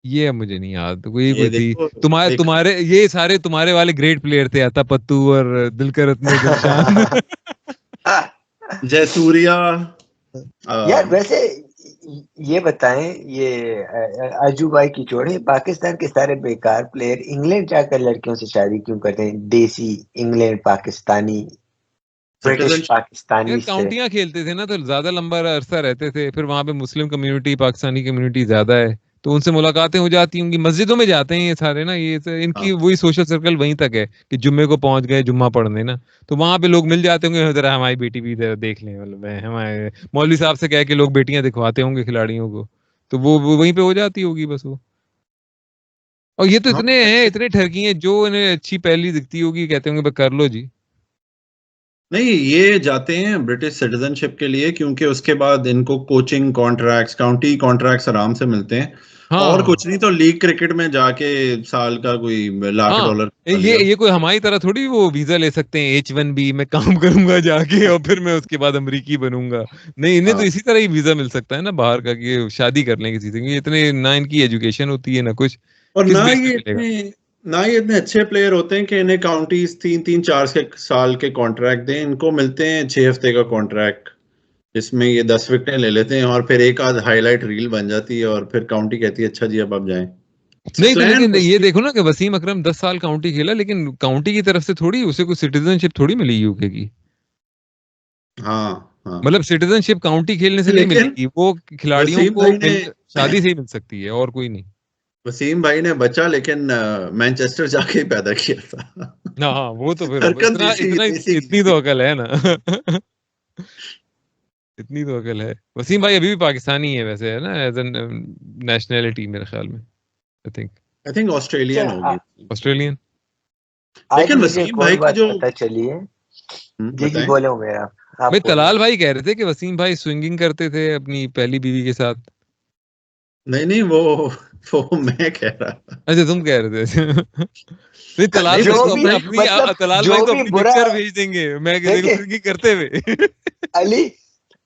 A: ये अब मुझे नहीं याद, कोई
B: ये
A: कोई थी।
B: देखो,
A: तुम्हारे
B: देखो।
A: तुम्हारे ये सारे तुम्हारे वाले ग्रेट प्लेयर थे, अता पत्तू और दिलकर अपने दिलशान।
B: जयसूर्या।
C: यार वैसे ये बताएं, ये अजू भाई की छोड़े, पाकिस्तान के सारे बेकार प्लेयर इंग्लैंड जाकर लड़कियों से शादी क्यों करते हैं? देसी इंग्लैंड पाकिस्तानी, ब्रिटिश
B: सिटीजनशिप।
A: यार
C: पाकिस्तानी से।
A: काउंटियां खेलते थे ना, तो ज्यादा लंबा अरसा रहते थे, फिर वहां पे मुस्लिम कम्युनिटी, पाकिस्तानी कम्युनिटी ज्यादा है, तो उनसे मुलाकातें हो जाती होंगी। मस्जिदों में जाते हैं ये सारे ना, ये तो इनकी
B: हाँ,
A: वही सोशल सर्कल वहीं तक है कि जुम्मे को पहुंच गए जुम्मा पढ़ने ना, तो वहां पे लोग मिल जाते होंगे, जरा हमारी बेटी भी जरा देख लें, मतलब हमारे मौलवी साहब से कह के लोग बेटियां दिखवाते होंगे खिलाड़ियों को, तो वो वहीं पे हो जाती होगी बस वो। और ये तो
B: हाँ,
A: इतने हैं,
B: ऐसे।
A: इतने ठरकी हैं, जो इन्हें अच्छी पहली दिखती होगी कहते होंगे बस कर लो जी।
B: नहीं, ये जाते हैं ब्रिटिश सिटीजनशिप के लिए, क्योंकि उसके बाद इनको कोचिंग कॉन्ट्रैक्ट्स, काउंटी कॉन्ट्रैक्ट्स आराम से मिलते हैं। और
A: हाँ।
B: कुछ नहीं तो लीग क्रिकेट में जाके साल का कोई
A: हाँ,
B: $1,00,000 कमा
A: ये
B: लिया।
A: ये कोई हमारी तरह थोड़ी वो वीजा ले सकते हैं H1B में काम करूंगा जाके और फिर मैं उसके बाद अमरीकी बनूंगा। नहीं, इन्हें तो
B: हाँ,
A: इसी तरह ही वीजा मिल सकता है ना बाहर का, कि शादी कर लें किसी से, क्योंकि इतने ना इनकी एजुकेशन होती है ना कुछ,
B: और
A: किस बेस पे मिलेगा।
B: ना ये इतने अच्छे प्लेयर होते हैं कि इन्हें काउंटीज 3-3 4 साल के कॉन्ट्रैक्ट दें। इनको मिलते हैं 6 हफ्ते का कॉन्ट्रैक्ट, जिसमें ये 10 विकेटें ले लेते हैं और फिर एक आध हाईलाइट रील बन जाती है और फिर काउंटी कहती है अच्छा जी अब आप जाएं।
A: नहीं तो
B: स्कलैन
A: लेकिन ये
B: मुश्किल।
A: देखो ना कि वसीम अकरम 10 साल काउंटी खेला, लेकिन काउंटी की तरफ से थोड़ी उसे कोई सिटीजनशिप थोड़ी मिली यूके की।
B: हाँ हाँ,
A: मतलब सिटीजनशिप काउंटी खेलने से नहीं
B: लेकिन
A: मिलेगी, वो खिलाड़ियों
B: वसीम
A: को
B: भाई ने
A: शादी से ही मिल सकती है और कोई नहीं।
B: वसीम भाई ने बच्चा लेकिन मैनचेस्टर जाके ही पैदा किया था।
A: हाँ वो तो फिर
B: हरकत
A: इतना
B: इसी
A: इतना
B: इसी की
A: इतनी तो
B: थी।
A: अकल है ना। इतनी तो अकल है। वसीम भाई अभी भी पाकिस्तानी है वैसे, है ना, एज एन नेशनैलिटी मेरे ख्याल में, I think
B: I think Australian
C: अच्छा,
B: होगी।
A: ऑस्ट्रेलियन।
C: आज
B: लेकिन
C: मुझे
B: वसीम
C: एक
B: भाई
C: और
B: की
C: बात
B: जो
C: पता चली है। जी
B: बताएं।
C: बोले हो मेरा, आप
A: भाई
C: बोले।
A: तलाल भाई कह रहे थे कि वसीम भाई स्विंगिंग करते थे अपनी पहली बीवी के साथ।
B: नहीं नहीं, वो मैं कह रहा था।
A: अच्छा तुम कह रहे थे। नहीं तलाल
B: नहीं
A: भाई
C: जो
A: तो
B: वसीम
C: भी
A: अपनी
B: भाई,
A: अपनी
C: मतलब
A: तलाल भाई
C: जो
A: तो
C: भी
A: अपनी
C: बुरा,
A: पिक्चर भेज देंगे, मैं देखो
C: देखे
A: स्विंगिंग करते हुए।
C: अली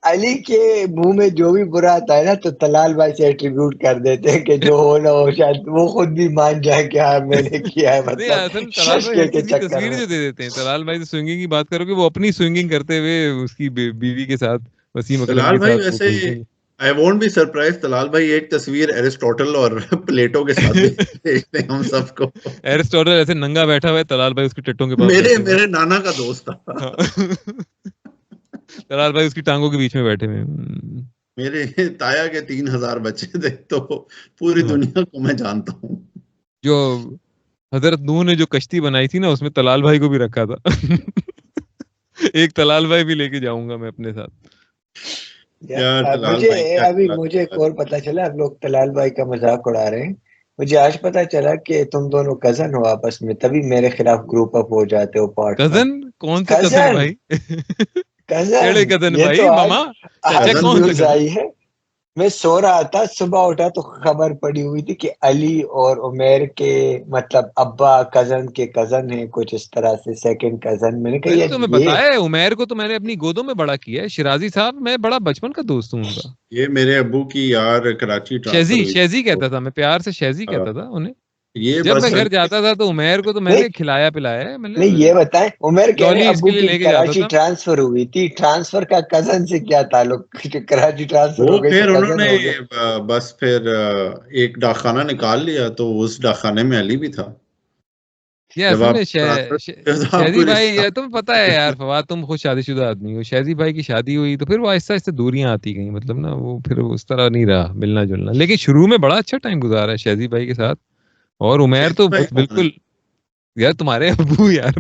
C: अली के मुंह में जो भी बुरा आता है ना, तो तलाल भाई से एट्रीब्यूट कर देते हैं कि जो हो ना हो, शायद वो खुद भी मान जाए कि हाँ मैंने किया है,
A: नहीं
C: मतलब
A: असल में तलाल भाई
C: शशके
A: हर
C: के
A: चीज की
C: चक्कर
A: तस्वीर
C: में।
A: जो दे देते हैं, तलाल भाई तो स्विंगिंग की बात करो कि वो अपनी स्विंगिंग करते हुए उसकी बीवी के साथ, वसीम अकरम
B: तलाल
A: के
B: भाई
A: साथ वो
B: वैसे
A: भेज देंगे।
B: I won't be surprise, Talal भाई एक तस्वीर एरिस्टोटल और प्लेटो के साथ भेजते हैं हम सबको।
A: एरिस्टोटल ऐसे नंगा बैठा हुआ है, तलाल भाई उसकी टट्टों के पास
B: मेरे
A: बैठे हुए
B: मेरे नाना का दोस्त था।
A: हैं। हाँ। तलाल भाई उसकी टांगों के बीच में बैठे हुए हैं।
B: मेरे ताया के 3000 बच्चे थे, तो पूरी
A: हाँ।
B: दुनिया को मैं जानता हूँ।
A: जो हजरत नूह ने जो कश्ती बनाई थी ना, उसमें तलाल भाई को भी रखा था। एक तलाल भाई भी लेके जाऊंगा मैं अपने साथ।
B: यार तलाल
C: मुझे
B: भाई क्या
C: अभी
B: बात
C: मुझे एक
B: है।
C: और पता चला, आप लोग तलाल भाई का मजाक उड़ा रहे हैं। मुझे आज पता चला कि तुम दोनों कजन हो आपस में, तभी मेरे खिलाफ ग्रुप अप हो जाते हो
A: कजन?
C: व्हाट्सएप।
A: कौन से कजन
C: कजन,
A: भाई? केड़े
C: कजन,
A: कजन
C: ये तो
A: भाई,
C: आज
A: मामा चाचा,
C: आज
B: कजन
A: कौन से
C: न्यूज
A: कजन?
C: आई है। मैं सो रहा था, सुबह उठा तो खबर पड़ी हुई थी कि अली और उमेर के मतलब अब्बा कजन के कजन है, कुछ इस तरह से सेकंड कजन। मैंने कहा
A: मैंने
C: ये
A: तुम्हें
C: ये
A: बताया है, उमेर को तो मैंने अपनी गोदों में बड़ा किया है। शिराजी साहब, मैं बड़ा बचपन का दोस्त हूँ उनका।
B: ये मेरे अब्बू की यार कराची ट्रांसफर
A: शहजी
B: हुई
A: शहजी
B: तो,
A: कहता था मैं, प्यार से शहजी
B: आ,
A: कहता था उन्हें।
B: ये
A: जब
B: बस
A: मैं घर
B: अभी
A: जाता था तो उमेर को तो
C: नहीं
A: मैंने खिलाया पिलाया है,
C: नहीं,
A: मैंने
C: ये बताएं, उमेर कह रहे
A: लॉली इसके
C: अब्बू
A: लिए
C: की
A: लेके जाता
C: कराची
A: था।
C: ट्रांसफर हुई थी, ट्रांसफर का कजन से क्या ताल्लुक? कराची ट्रांसफर
B: वो
C: हो गई तो
B: फिर
C: कजन
B: उन्होंने
C: हो गए।
B: बस फिर एक डाकखाना निकाल लिया, तो उस डाकखाने में अली भी था।
A: ये
B: जब
A: असल
B: आप
A: में
B: ट्रांसफर तो आपको
A: शहजी भाई,
B: रिश्ता।
A: ये तुम्हें पता है यार फवाद, तुम खुद शादीशुदा आदमी हो। शहजी भाई की शादी हुई तो फिर वो आहिस्ता आहिस्ता दूरियां आती गई, मतलब ना वो फिर उस तरह नहीं रहा मिलना जुलना, लेकिन शुरू में बड़ा अच्छा टाइम गुजारा है शहजी भाई के साथ। और उमेर
B: शहजी
A: तो
B: भाई
A: बस
B: कौन है?
A: बिल्कुल, यार तुम्हारे अबू यार।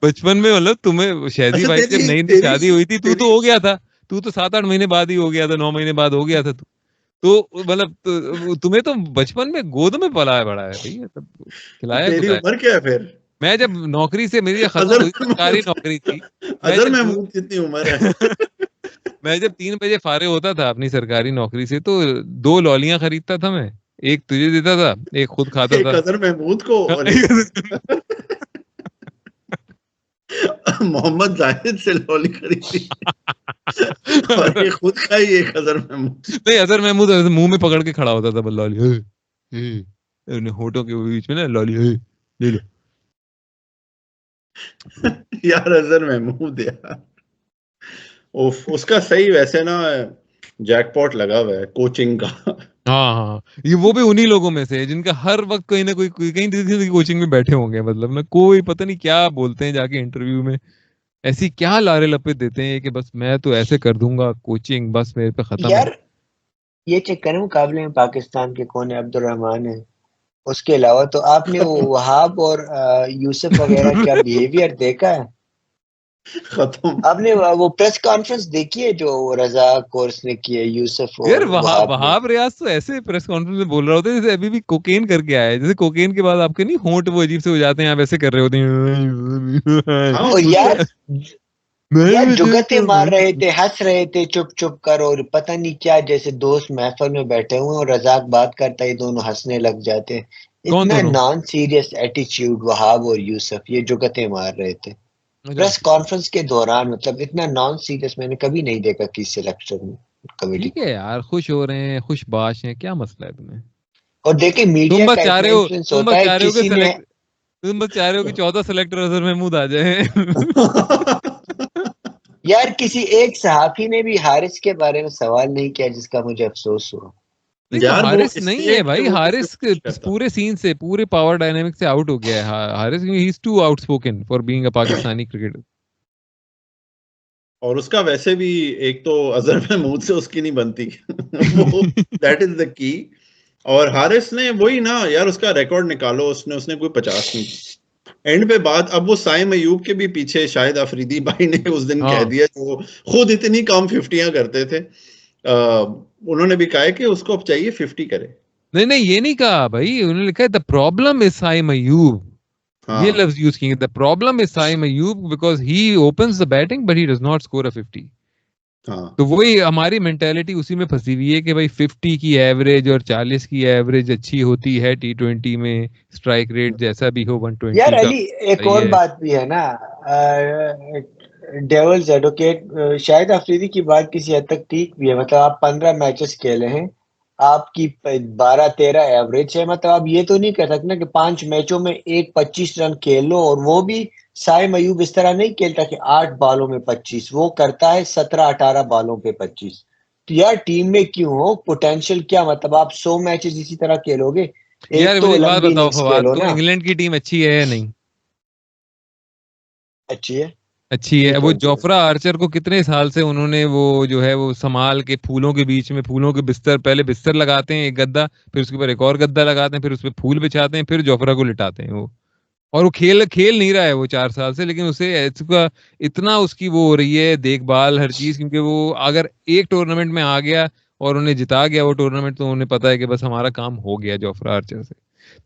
A: बचपन में मतलब तुम्हें शहजी
B: अच्छा,
A: भाई की जब
B: तेरी
A: नई नई
B: तेरी
A: शादी हुई थी, तू
B: तेरी
A: तो हो गया था। तू तो 7-8 महीने बाद ही हो गया था, 9 महीने बाद हो गया था तू। तो मतलब तुम्हें तो बचपन में गोद में पला है बड़ा है भैया, तब खिलाया
B: तेरी
A: पिलाया।
B: उम्र क्या है फिर?
A: मैं जब नौकरी से मेरी जब खत्म
B: अजहर
A: हुई, सरकारी
B: महमूद,
A: नौकरी थी। मैं
B: अजहर
A: जब
B: महमूद कितनी उम्र है?
A: मैं जब 3 बजे फारिग होता था अपनी सरकारी नौकरी से, तो 2 लॉलियां खरीदता था मैं। एक तुझे देता था, एक खुद खाता
B: एक
A: था।
B: अजहर महमूद को और एक मोहम्मद जाहिद से लॉली खरीदी, और एक खुद खाई, एक अजहर महमूद।
A: नहीं अजहर महमूद ऐसे मुंह में पकड़ के खड़ा होता था, बस लॉली, होठों के बीच में ना लॉली, ले लो।
B: यार अजहर महमूद यार, उफ, उसका सही वैसे ना जैकपॉट लगा हुआ है कोचिंग का।
A: हाँ हाँ, ये वो भी उन्हीं लोगों में से है जिनका हर वक्त कोई ना कहीं किसी की कोचिंग में बैठे होंगे, मतलब ना कोई पता नहीं क्या बोलते हैं जाके इंटरव्यू में, ऐसी क्या लारे लपेट देते हैं कि बस मैं तो ऐसे कर दूंगा कोचिंग, बस मेरे पे खत्म है।
C: यार ये चेक करें, मुकाबले में पाकिस्तान के कौन है? अब्दुल रहमान है। उसके अलावा तो आपने वो
B: खत्म
C: वहाब और यूसुफ वगैरह का बिहेवियर देखा है?
B: खत्म।
C: आपने वो प्रेस कॉन्फ्रेंस देखी है जो रजा कोर्स ने की है यूसुफ
A: यार
C: और वहाब ने?
A: वहाब रियाज तो ऐसे प्रेस कॉन्फ्रेंस में बोल रहा होता है जैसे अभी भी कोकेन करके आया है, जैसे कोकेन के बाद आपके नहीं होंठ वो अजीब से हो जाते हैं, आप ऐसे कर रहे होते
B: हाँ
A: हैं।
C: और
A: उसका
C: यार, यार जुगते मार रहे थे, हंस रहे थे चुप चुप कर, और पता नहीं क्या, जैसे दोस्त महफिल में बैठे हुए हैं और रजाक बात करता है, ये दोनों हंसने लग जाते हैं।
A: कौन
C: इतना
A: दोनों?
C: नॉन सीरियस एटीट्यूड वहाब और यूसुफ, ये जुगते मार रहे थे
A: अच्छा
C: प्रेस कॉन्फ्रेंस के दौरान। मतलब इतना नॉन सीरियस मैंने कभी नहीं देखा किसी लेक्चर में, कमेटी
A: ठीक
C: को।
A: है यार, खुश हो रहे हैं, खुश बाश हैं, क्या मसला है तुम्हें?
C: और देखिए
A: तुम
C: मीडिया
A: बस
C: का
A: चाह
C: इतना
A: रहे हो
C: इन्फ्लुएंस
A: तुम
C: होता
A: बस
C: है,
A: चाह रहे हो कि
C: किसी ने
A: सेलेक्ट तुम बस चाह रहे हो कि 14 सेलेक्टर अजहर महमूद आ जाए।
C: यार किसी एक सहाफी ने भी हारिस के बारे में सवाल नहीं किया, जिसका मुझे अफसोस हुआ।
A: नहीं तो
B: यार वो
A: हारिस नहीं है
B: स्टेट के
A: भाई,
B: वो पे
A: हारिस
B: कुछ करता।
A: पूरे सीन से, पूरे पावर डायनामिक से आउट हो गया है। Haris he is too outspoken for being a Pakistani cricketer.
B: और उसका वैसे भी एक तो अजहर महमूद से उसकी नहीं बनती वो दैट इज द की। और हारिस ने वही ना यार, उसका रिकॉर्ड निकालो, उसने कोई 50 नहीं एंड पे बात। अब वो साइम अयूब के भी पीछे शायद अफरीदी भाई ने उस दिन कह दिया, जो खुद इतनी कम 50 करते थे, उन्होंने भी कहा कि उसको अब चाहिए 50 करे।
A: नहीं ये नहीं कहा भाई, उन्होंने लिखा है the problem is Saim Ayub, ये लफ्ज यूज किए, the problem is Saim Ayub because he opens the batting but he does not score a 50। तो वही हमारी मेंटेलिटी उसी में फंसी हुई है कि भाई 50 की एवरेज और 40 की एवरेज अच्छी होती है T20 में, स्ट्राइक रेट जैसा भी हो 120
C: यार
A: का।
C: अली एक और बात भी है ना, डेविल्स एडवोकेट, शायद अफरीदी की बात किसी हद तक ठीक भी है। मतलब आप 15 मैचेस खेले हैं, आपकी 12-13 एवरेज है, मतलब आप ये तो नहीं कह सकते ना कि 5 मैचों में एक 25 रन खेल लो। और वो भी साइम अयूब इस तरह नहीं खेलता कि 8 बालों में 25, वो करता है 17-18 बालों पे 25। तो यार टीम में क्यों हो, पोटेंशियल क्या, मतलब आप 100 मैचेस इसी तरह खेलोगे?
A: यार
C: एक तो
A: मुझे एक बात
C: लंबी
A: बताओ
C: इनिंग्स
A: फवाद,
C: खेलो
A: तो
C: ना।
A: इंग्लैंड की टीम अच्छी है या नहीं?
C: अच्छी है
A: अच्छी है। वो
C: T20 में।
A: जोफ्रा आर्चर को कितने साल से उन्होंने वो जो है वो संभाल के, फूलों के बीच में, फूलों के बिस्तर, पहले बिस्तर लगाते हैं एक गद्दा, फिर उसके ऊपर एक और गद्दा लगाते हैं, फिर उस पर फूल बिछाते हैं, फिर जोफ्रा को लिटाते हैं वो। और वो खेल खेल नहीं रहा है वो 4 साल से, लेकिन उसे इसका इतना उसकी वो हो रही है देखभाल हर चीज, क्योंकि वो अगर एक टूर्नामेंट में आ गया और उन्हें जिता गया वो टूर्नामेंट, तो उन्हें पता है कि बस हमारा काम हो गया जोफ्रा आर्चर से।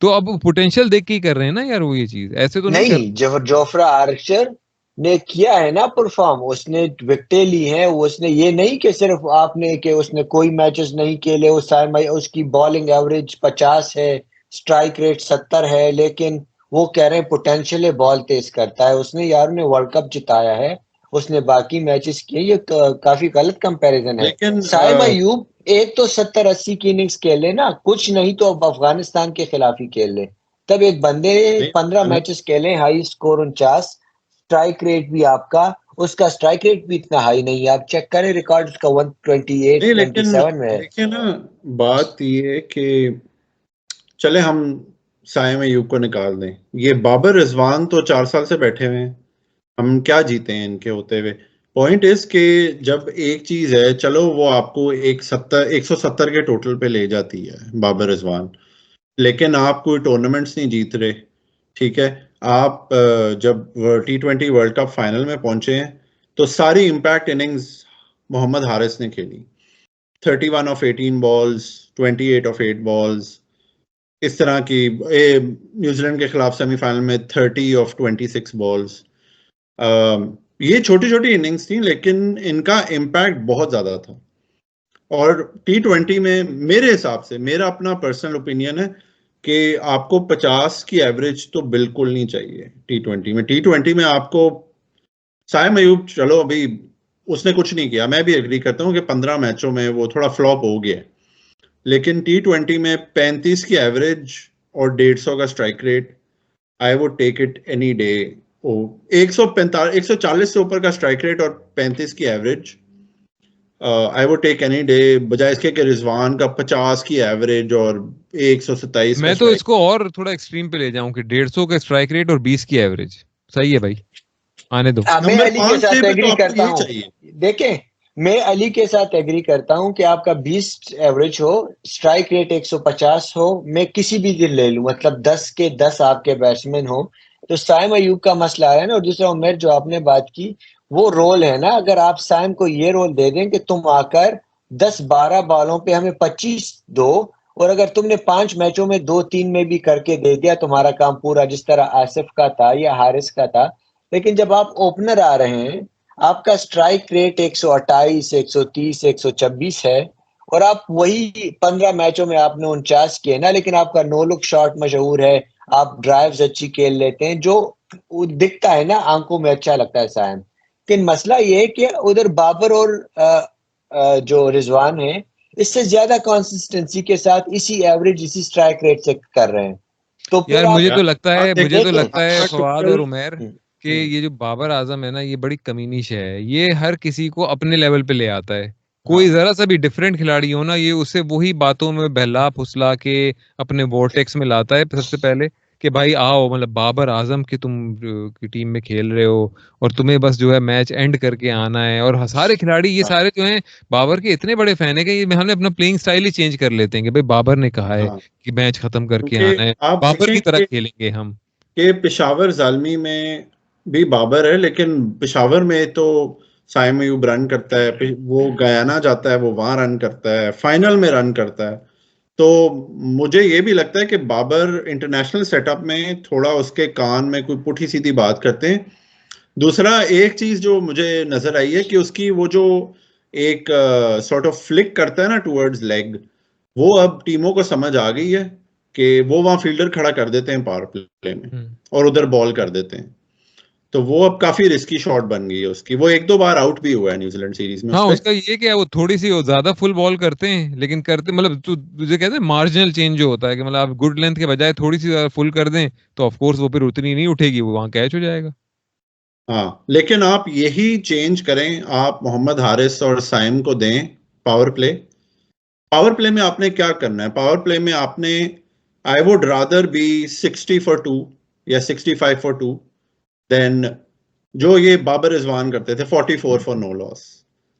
A: तो अब पोटेंशियल देख के ही कर रहे हैं ना यार वो ये चीज, ऐसे तो नहीं कर।
C: नहीं, जब जोफ्रा आर्चर ने किया है ना परफॉर्म, उसने विकेटें ली हैं, उसने ये नहीं कि सिर्फ आपने कि उसने कोई मैचेस नहीं खेले, उसकी बॉलिंग एवरेज 50 है, स्ट्राइक रेट 70 है, लेकिन वो कह रहे हैं पोटेंशियल है, बॉल तेज करता है। उसने यार ने वर्ल्ड कप जिताया है, उसने बाकी मैचेस किए, ये काफी गलत कंपैरिजन है।
B: लेकिन
C: साइम अयूब एक तो 70-80 की इनिंग्स खेले ना, कुछ नहीं तो अब अफगानिस्तान के खिलाफ ही खेल ले। तब एक बंदे 15 मैचेस खेले, हाई स्कोर 49, स्ट्राइक रेट भी आपका, उसका स्ट्राइक रेट भी इतना हाई नहीं है। आप चेक करें रिकॉर्ड, उसका 128
B: नहीं, लेकिन
C: 27 में है।
B: देखिए ना, बात ये है कि चले हम साइम अयूब को निकाल दें, ये बाबर रिजवान तो 4 साल से बैठे हुए हैं, हम क्या जीते हैं इनके होते हुए। पॉइंट इज कि जब एक चीज है, चलो वो आपको 170 के टोटल पे ले जाती है बाबर रिजवान, लेकिन आप कोई टूर्नामेंट्स नहीं जीत रहे, ठीक है। आप जब T20 वर्ल्ड कप फाइनल में पहुंचे हैं, तो सारी इम्पैक्ट इनिंग्स मोहम्मद हारिस ने खेली, 31 ऑफ 18 बॉल्स, 28 ऑफ 8 बॉल्स, इस तरह की। न्यूजीलैंड के खिलाफ सेमीफाइनल में 30 ऑफ 26 बॉल्स। ये छोटी छोटी इनिंग्स थी, लेकिन इनका इम्पैक्ट बहुत ज्यादा था। और T20 में मेरे हिसाब से, मेरा अपना पर्सनल ओपिनियन है कि आपको 50 की एवरेज तो बिल्कुल नहीं चाहिए T20 में आपको, साइम अयूब चलो अभी उसने कुछ नहीं किया, मैं भी एग्री करता हूँ कि 15 मैचों में वो थोड़ा फ्लॉप हो गया, लेकिन T20 में 35 की एवरेज और 150 का strike rate, I would take it any day. 140 से ऊपर का स्ट्राइक रेट और 35 की average, I would take any day, बजाय इसके कि रिजवान का 50 की एवरेज और 127 का
A: मैं तो
B: स्ट्राइक।
A: इसको और थोड़ा एक्सट्रीम पे ले जाऊं कि 150 का स्ट्राइक रेट और 20 की एवरेज सही है भाई, आने दो।
C: मैं
B: नंबर
C: अली के
B: 5-6
C: साथ
B: पे तो
C: एग्री
B: आपको
C: करता
B: यही
C: हूँ।
B: चाहिए।
C: देखें, मैं अली के साथ एग्री करता हूं कि आपका 20 एवरेज हो, स्ट्राइक रेट 150 हो, मैं किसी भी दिन ले लूं, मतलब 10 के 10 आपके बैट्समैन हो। तो साइम अयूब का मसला है ना। और दूसरा उमेर, जो आपने बात की, वो रोल है ना, अगर आप साइम को ये रोल दे दें कि तुम आकर 10-12 बॉलों पे हमें 25 दो, और अगर तुमने 5 मैचों में 2-3 में भी करके दे दिया, तुम्हारा काम पूरा, जिस तरह आसिफ का था या हारिस का था। लेकिन जब आप ओपनर आ रहे हैं, आपका स्ट्राइक रेट 128, 130, 126 है, और आप वही 15 मैचों में आपने 49 किए ना, लेकिन आपका नो लुक शॉट मशहूर है, आप ड्राइव्स अच्छी खेल लेते हैं, जो दिखता है ना, आंखों में अच्छा लगता है सायन। लेकिन मसला ये है कि उधर बाबर और जो रिजवान है, इससे ज्यादा कंसिस्टेंसी के साथ इसी एवरेज, इसी स्ट्राइक रेट से कर रहे हैं। तो फिर
A: यार मुझे
C: आप
A: तो लगता है, मुझे तो
C: देखें।
A: लगता है फवाद और
B: टोटल
A: उमेर कि
C: हम्म,
A: ये जो बाबर आजम है ना, ये बड़ी कमीनी शे है, ये हर किसी को अपने लेवल पे ले आता है। कोई
C: हाँ,
A: जरा सा भी डिफरेंट खिलाड़ी हो ना, ये उसे वही बातों में बहला फुसला के अपने वोर्टेक्स में लाता है सबसे पहले, कि भाई आओ, मतलब बाबर आजम की तुम की टीम में खेल रहे हो और तुम्हें बस जो है मैच एंड करके आना है, और सारे खिलाड़ी ये
B: हाँ
A: सारे जो हैं बाबर के इतने बड़े फैन है कि हमने अपना प्लेइंग स्टाइल ही चेंज कर लेते हैं कि भाई बाबर ने कहा है
B: हाँ,
A: कि मैच खत्म करके
B: क्योंकि
A: आना है,
B: आप
A: बाबर
B: देखें
A: की तरह खेलेंगे हम।
B: कि पेशावर जालमी में भी बाबर है, लेकिन पेशावर में तो साइम अयूब रन करता है, वो गयाना जाता है, वो वहां रन करता है, फाइनल में रन करता है। तो मुझे ये भी लगता है कि बाबर इंटरनेशनल सेटअप में थोड़ा उसके कान में कोई पुठी सीधी बात करते हैं। दूसरा एक चीज जो मुझे नजर आई है कि उसकी वो जो एक सॉर्ट ऑफ फ्लिक करता है ना टूवर्ड्स लेग, वो अब टीमों को समझ आ गई है कि वो वहां फील्डर खड़ा कर देते हैं पावर प्ले में
A: हम्म।
B: और उधर बॉल कर देते हैं। तो वो अब काफी रिस्की शॉट बन गई है उसकी। वो एक दो बार आउट भी हुआ है न्यूजीलैंड सीरीज में उस
A: हाँ,
B: पे।
A: उसका ये क्या है, वो थोड़ी सी वो ज्यादा फुल बॉल करते हैं, लेकिन करते मतलब तुझे कहते हैं मार्जिनल चेंज जो होता है कि मतलब आप गुड लेंथ के बजाय थोड़ी सी फुल कर दें तो ऑफ कोर्स वो फिर उतनी नहीं उठेगी, वो वहां कैच हो जाएगा।
B: हाँ, लेकिन आप यही चेंज करें, आप मोहम्मद हारिस और साइम को दें पावर प्ले। पावर प्ले में आपने क्या करना है? पावर प्ले में आपने, I would rather be 60 for 2 या 65 for 2 देन जो ये बाबर रिजवान करते थे 44 for no loss।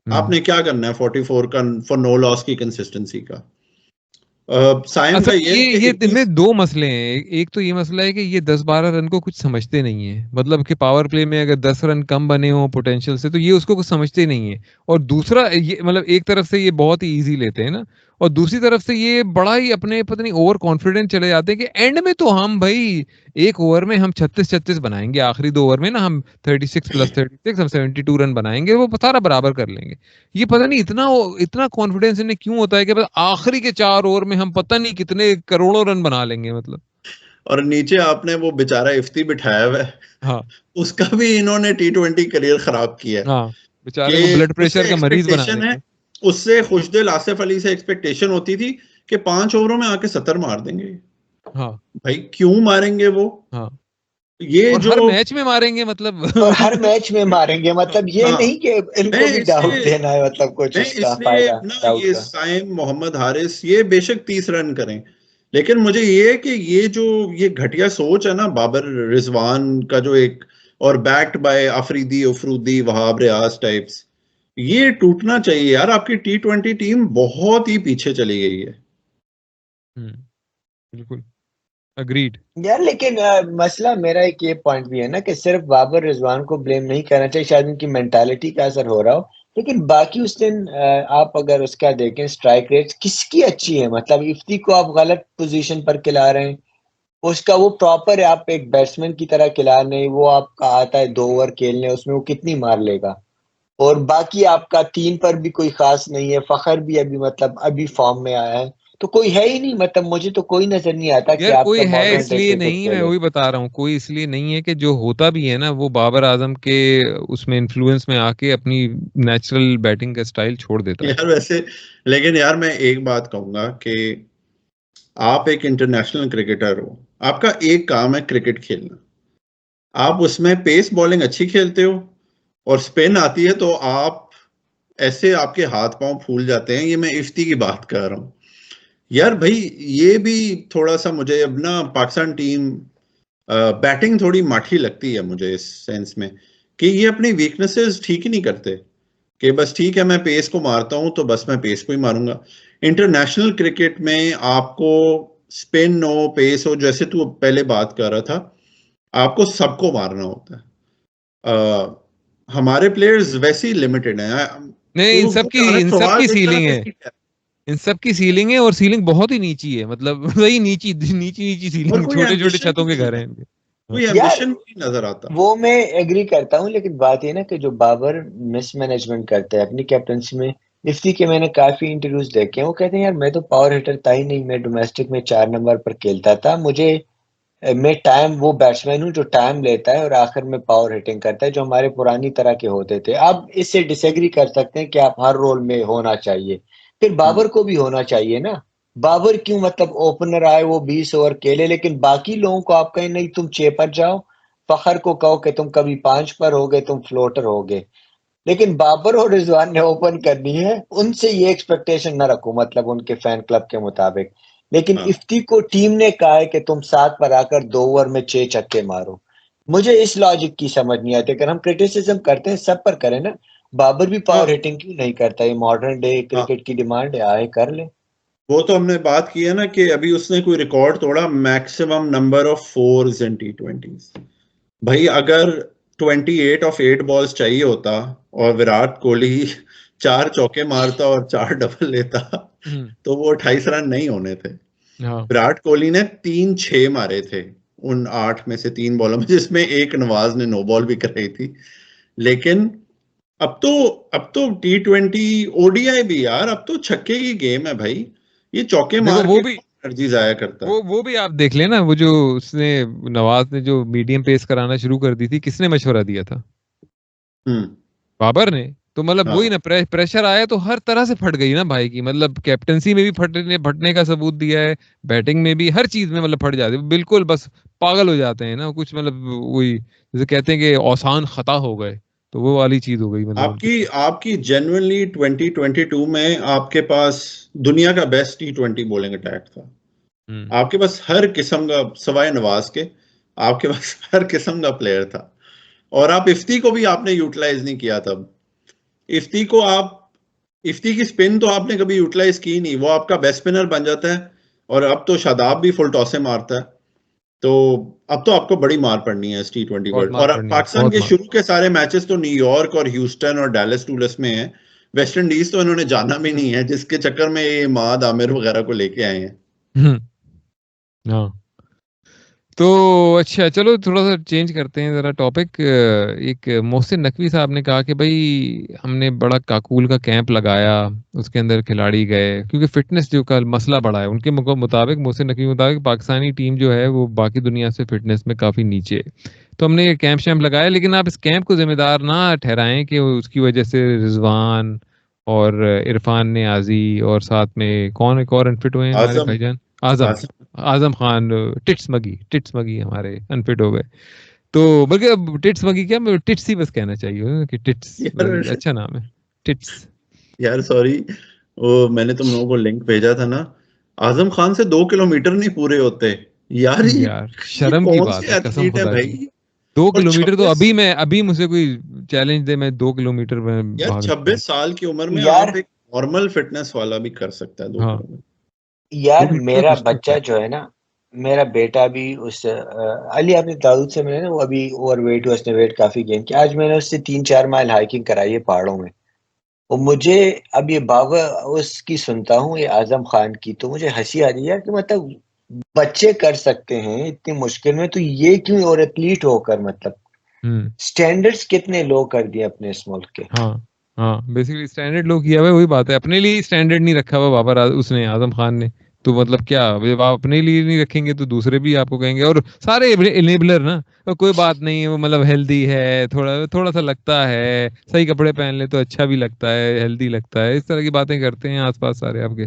A: हम्म।
B: आपने क्या करना है 44 का फॉर नो लॉस की कंसिस्टेंसी का? साइम
A: असल
B: का
A: में
B: ये है कि
A: ये
B: 21।
A: इनमें दो मसले हैं। एक तो ये मसला है कि ये 10-12 रन को कुछ समझते नहीं है, मतलब कि पावर प्ले में अगर 10 रन कम बने हो पोटेंशियल से तो ये उसको कुछ समझते नहीं है। और दूसरा ये मतलब एक तरफ से ये बहुत ही इजी लेते हैं ना, और दूसरी तरफ से ये बड़ा ही अपने पता नहीं ओवर कॉन्फिडेंट चले जाते हैं कि एंड में तो हम भाई एक ओवर में हम 36-36 बनाएंगे, आखिरी 2 ओवर में ना हम 36 + 36 हम 72 रन बनाएंगे, वो सारा बराबर कर लेंगे। ये पता नहीं इतना इतना कॉन्फिडेंस इन्हें क्यों होता है कि बस आखिरी के 4 ओवर में हम पता नहीं कितने करोड़ों रन बना लेंगे मतलब।
B: और नीचे आपने वो बेचारा इफ्ती बिठाया हुआ है,
A: हाँ।
B: उसका भी इन्होंने T20 करियर खराब किया है।
A: हाँ, बेचारे को
B: कि
A: ब्लड प्रेशर
B: उससे
A: का मरीज बना
B: एक्सपेक्टेशन है,
A: देंगे।
B: उससे खुशदिल आसिफ अली से एक्सपेक्टेशन होती थी कि 5 ओवरों में आके 70 मार देंगे।
A: हाँ।
B: भाई क्यों मारेंगे वो?
A: हाँ,
B: ये
A: और
B: जो
A: हर मैच में मारेंगे मतलब
C: और हर मैच में मारेंगे,
A: हाँ।
C: मतलब ये
B: हाँ,
C: नहीं कि
B: मैं
C: इनको भी डाउट
B: इसलिए
C: देना है, मतलब कुछ
B: मैं
C: उसका
B: इसलिए
C: फायदा
B: ना
C: डाउट
B: ये
C: का।
B: साइम मोहम्मद हारिस ये बेशक 30 रन करें, लेकिन मुझे ये है कि ये जो ये घटिया सोच है ना बाबर रिजवान का जो एक, और backed by Afridi Afridi Wahab Riaz types, ये टूटना चाहिए यार। आपकी T20 टीम बहुत ही पीछे चली गई है।
A: हम्म। बिल्कुल अग्रीड।
C: यार लेकिन मसला मेरा एक ये पॉइंट भी है ना कि सिर्फ बाबर रिजवान को ब्लेम नहीं करना चाहिए, शायद उनकी मेंटालिटी का असर हो रहा हो। लेकिन बाकी उस दिन आप अगर उसका देखें स्ट्राइक रेट किसकी अच्छी है, मतलब इफ्ती को आप गलत पोजीशन पर खिला रहे हैं, उसका वो प्रॉपर है, आप एक बैट्समैन की तरह खिला रहे हैं, वो आपका आता है 2 ओवर खेलने, उसमें वो कितनी मार लेगा। और बाकी आपका 3 पर भी कोई खास नहीं है, फखर भी अभी मतलब अभी फॉर्म में आया है, तो कोई है ही नहीं, मतलब मुझे तो कोई नजर नहीं आता कि
A: यार कोई
C: आपका
A: है
C: मॉडर्न डे
A: इसलिए
C: क्रिकेट
A: नहीं, मैं
C: खेले।
A: वही बता रहा हूँ, कोई इसलिए नहीं है कि जो होता भी है ना वो बाबर आजम के उसमें इन्फ्लुएंस में आके अपनी नेचुरल बैटिंग का स्टाइल छोड़ देता है।
B: यार वैसे, लेकिन यार मैं एक बात कहूंगा कि आप एक इंटरनेशनल क्रिकेटर हो, आपका एक काम है क्रिकेट खेलना। आप उसमें पेस बॉलिंग अच्छी खेलते हो और स्पिन आती है, तो आप ऐसे आपके हाथ पांव फूल जाते हैं। ये मैं इफ्ती की बात कर रहा हूँ यार। भाई ये भी थोड़ा सा मुझे अब ना पाकिस्तान टीम बैटिंग थोड़ी माठी लगती है मुझे इस सेंस में कि ये अपनी वीकनेसेस ठीक ही नहीं करते कि बस ठीक है मैं पेस को मारता हूं तो बस मैं पेस को ही मारूंगा। इंटरनेशनल क्रिकेट में आपको स्पिन हो पेस हो, जैसे तू पहले बात कर रहा था, आपको सबको मारना होता है। हमारे प्लेयर्स वैसे ही लिमिटेड हैं।
A: नहीं,
B: तू मुझे ऑनेस्ट
A: इन सब
B: सवाल
A: की
B: पूछता ना
A: सीलिंग
B: कि
A: है, इन सब की सीलिंग है, और सीलिंग बहुत ही नीची है, मतलब वही नीची नीची नीची
B: और
A: सीलिंग,
B: कोई
A: छोटे छोटे
B: एम्बिशन ही
A: छतों के
B: नहीं
A: घर
B: है,
A: हैं इनके। हाँ।
B: कोई
C: यार
B: एम्बिशन नहीं नजर आता।
C: वो मैं एग्री करता हूँ, लेकिन बात ये ना कि जो बाबर मिसमैनेजमेंट करते हैं अपनी कैप्टनसी में। इफ्ती के मैंने काफी इंटरव्यूज देखे हैं, वो कहते हैं यार मैं तो पावर हिटर था ही नहीं, मैं डोमेस्टिक में 4 नंबर पर खेलता था, मुझे मैं टाइम वो बैट्समैन हूँ जो टाइम लेता है और आखिर में पावर हिटिंग करता है, जो हमारे पुरानी तरह के होते थे। अब इससे डिसएग्री कर सकते हैं कि आप हर रोल में होना चाहिए, फिर बाबर को भी होना चाहिए ना। बाबर क्यों मतलब ओपनर आए, वो 20 ओवर खेले, लेकिन बाकी लोगों को आप कहें नहीं तुम 6 पर जाओ, फखर को कहो कि तुम कभी 5 पर हो गए, तुम फ्लोटर हो गए। लेकिन बाबर और रिजवान ने ओपन करनी है, उनसे ये एक्सपेक्टेशन ना रखो, मतलब उनके फैन क्लब के मुताबिक। लेकिन इफ्ती को टीम ने कहा है कि तुम 7 पर आकर 2 ओवर में 6 छक्के मारो। मुझे इस लॉजिक की समझ नहीं आती। अगर हम क्रिटिसिज्म करते हैं सब पर करें ना, बाबर भी पावर हिटिंग क्यों नहीं करता? ये मॉडर्न डे क्रिकेट की डिमांड है, आए कर ले।
B: वो तो हमने बात की है ना कि अभी उसने कोई रिकॉर्ड तोड़ा, maximum number of 4s in T20s। भाई अगर 28 ऑफ 8 बॉल्स चाहिए होता और विराट कोहली 4 चौके मारता और 4 डबल लेता तो वो 28 रन नहीं होने थे। विराट कोहली ने 3-6 मारे थे उन 8 में से 3 बॉलों में, जिसमें एक नवाज ने नो बॉल भी कराई थी। लेकिन अब तो T20 ODI भी यार, अब तो छक्के की गेम है भाई। ये चौके मार
A: वो
B: के
A: भी
B: एनर्जी जाया करता है।
A: वो भी आप देख लेना, वो जो उसने नवाज ने जो मीडियम पेस कराना शुरू कर दी थी, किसने मशवरा दिया था? बाबर ने। तो मतलब वही ना, प्रेशर आया तो हर तरह से फट गई ना भाई की। मतलब कैप्टनसी में भी फटने का सबूत दिया है, बैटिंग में भी, हर चीज में मतलब फट जाते हैं बिल्कुल, बस पागल हो जाते हैं ना कुछ। मतलब वही जैसे कहते हैं कि औसान खता हो गए, तो वो वाली चीज हो गई। मतलब
B: आपकी जेन्युइनली 2022 में आपके पास दुनिया का बेस्ट T20 बॉलिंग अटैक था। आपके पास हर किस्म का, सवाए नवाज के, आपके पास हर किस्म का प्लेयर था। और आप इफ्ती को भी आपने यूटिलाइज नहीं किया तब। इफ्ती की स्पिन तो आपने कभी यूटिलाइज की नहीं। वो आपका बेस्ट स्पिनर बन जाता है। और अब तो शादाब भी फुल टॉसे मारता है। तो अब तो आपको बड़ी मार पड़नी है इस T20 वर्ल्ड। और अब पाकिस्तान के शुरू के सारे मैचेस तो न्यूयॉर्क और ह्यूस्टन और डैलस टूलस में है। वेस्ट इंडीज तो इन्होंने जाना भी नहीं है, जिसके चक्कर में ये इमाद आमिर वगैरह को लेके आए हैं।
A: हाँ, तो अच्छा चलो थोड़ा सा चेंज करते हैं जरा टॉपिक। एक मोहसिन नकवी साहब ने कहा कि भाई हमने बड़ा काकूल का कैंप लगाया, उसके अंदर खिलाड़ी गए, क्योंकि फिटनेस जो का मसला बड़ा है उनके मुताबिक, मोहसिन नकवी के मुताबिक पाकिस्तानी टीम जो है वो बाकी दुनिया से फिटनेस में काफ़ी नीचे है। तो हमने ये कैंप शैम्प लगाया, लेकिन आप इस कैंप को जिम्मेदार ना ठहराएं कि उसकी वजह से रिजवान और इरफान नियाजी और साथ में कौन एक और अनफिट हुए हैं हमारे भाईजान, आजम खान, टिट्स मगी हमारे अनफिट हो गए। तो बल्कि अब टिट्स मगी क्या, टिट्स ही बस कहना चाहिए कि टिट्स अच्छा नाम है, टिट्स।
B: यार सॉरी, वो मैंने तुम लोगों को लिंक भेजा था ना, आजम खान से 2 किलोमीटर नहीं पूरे होते यार।
A: शर्म की बात है कसम खुदा की। 2 किलोमीटर तो अभी मुझे कोई चैलेंज दे, मैं 2 किलोमीटर में
B: यार 26 साल की उम्र में
C: यार,
B: आप एक नॉर्मल फिटनेस वाला भी कर सकता है 2 किलोमीटर।
C: यार मेरा बच्चा जो है ना, मेरा बेटा भी उस अली आपने दाऊद से मिले ना, वो अभी ओवरवेट हुआ, उसने वेट काफी गेन किया। आज मैंने उससे 3-4 माइल हाइकिंग कराई है पहाड़ों में। और मुझे अब ये बाबा उसकी सुनता हूँ, ये आजम खान की, तो मुझे हंसी आ रही है कि मतलब बच्चे कर सकते हैं इतनी मुश्किल में, तो ये क्यों? और एथलीट होकर मतलब स्टैंडर्ड्स कितने लो कर दिए अपने इस मुल्क के।
A: हाँ बेसिकली स्टैंडर्ड लो किया हुआ है, वही बात है। अपने लिए स्टैंडर्ड नहीं रखा हुआ बाबर उसने, आजम खान ने। तो मतलब क्या, जब आप अपने लिए नहीं रखेंगे तो दूसरे भी आपको कहेंगे। और सारे इनेबलर ना, तो कोई बात नहीं है, वो मतलब हेल्दी है, थोड़ा सा लगता है, सही कपड़े पहन ले तो अच्छा भी लगता है, हेल्दी लगता है, इस तरह की बातें करते हैं आसपास सारे आपके।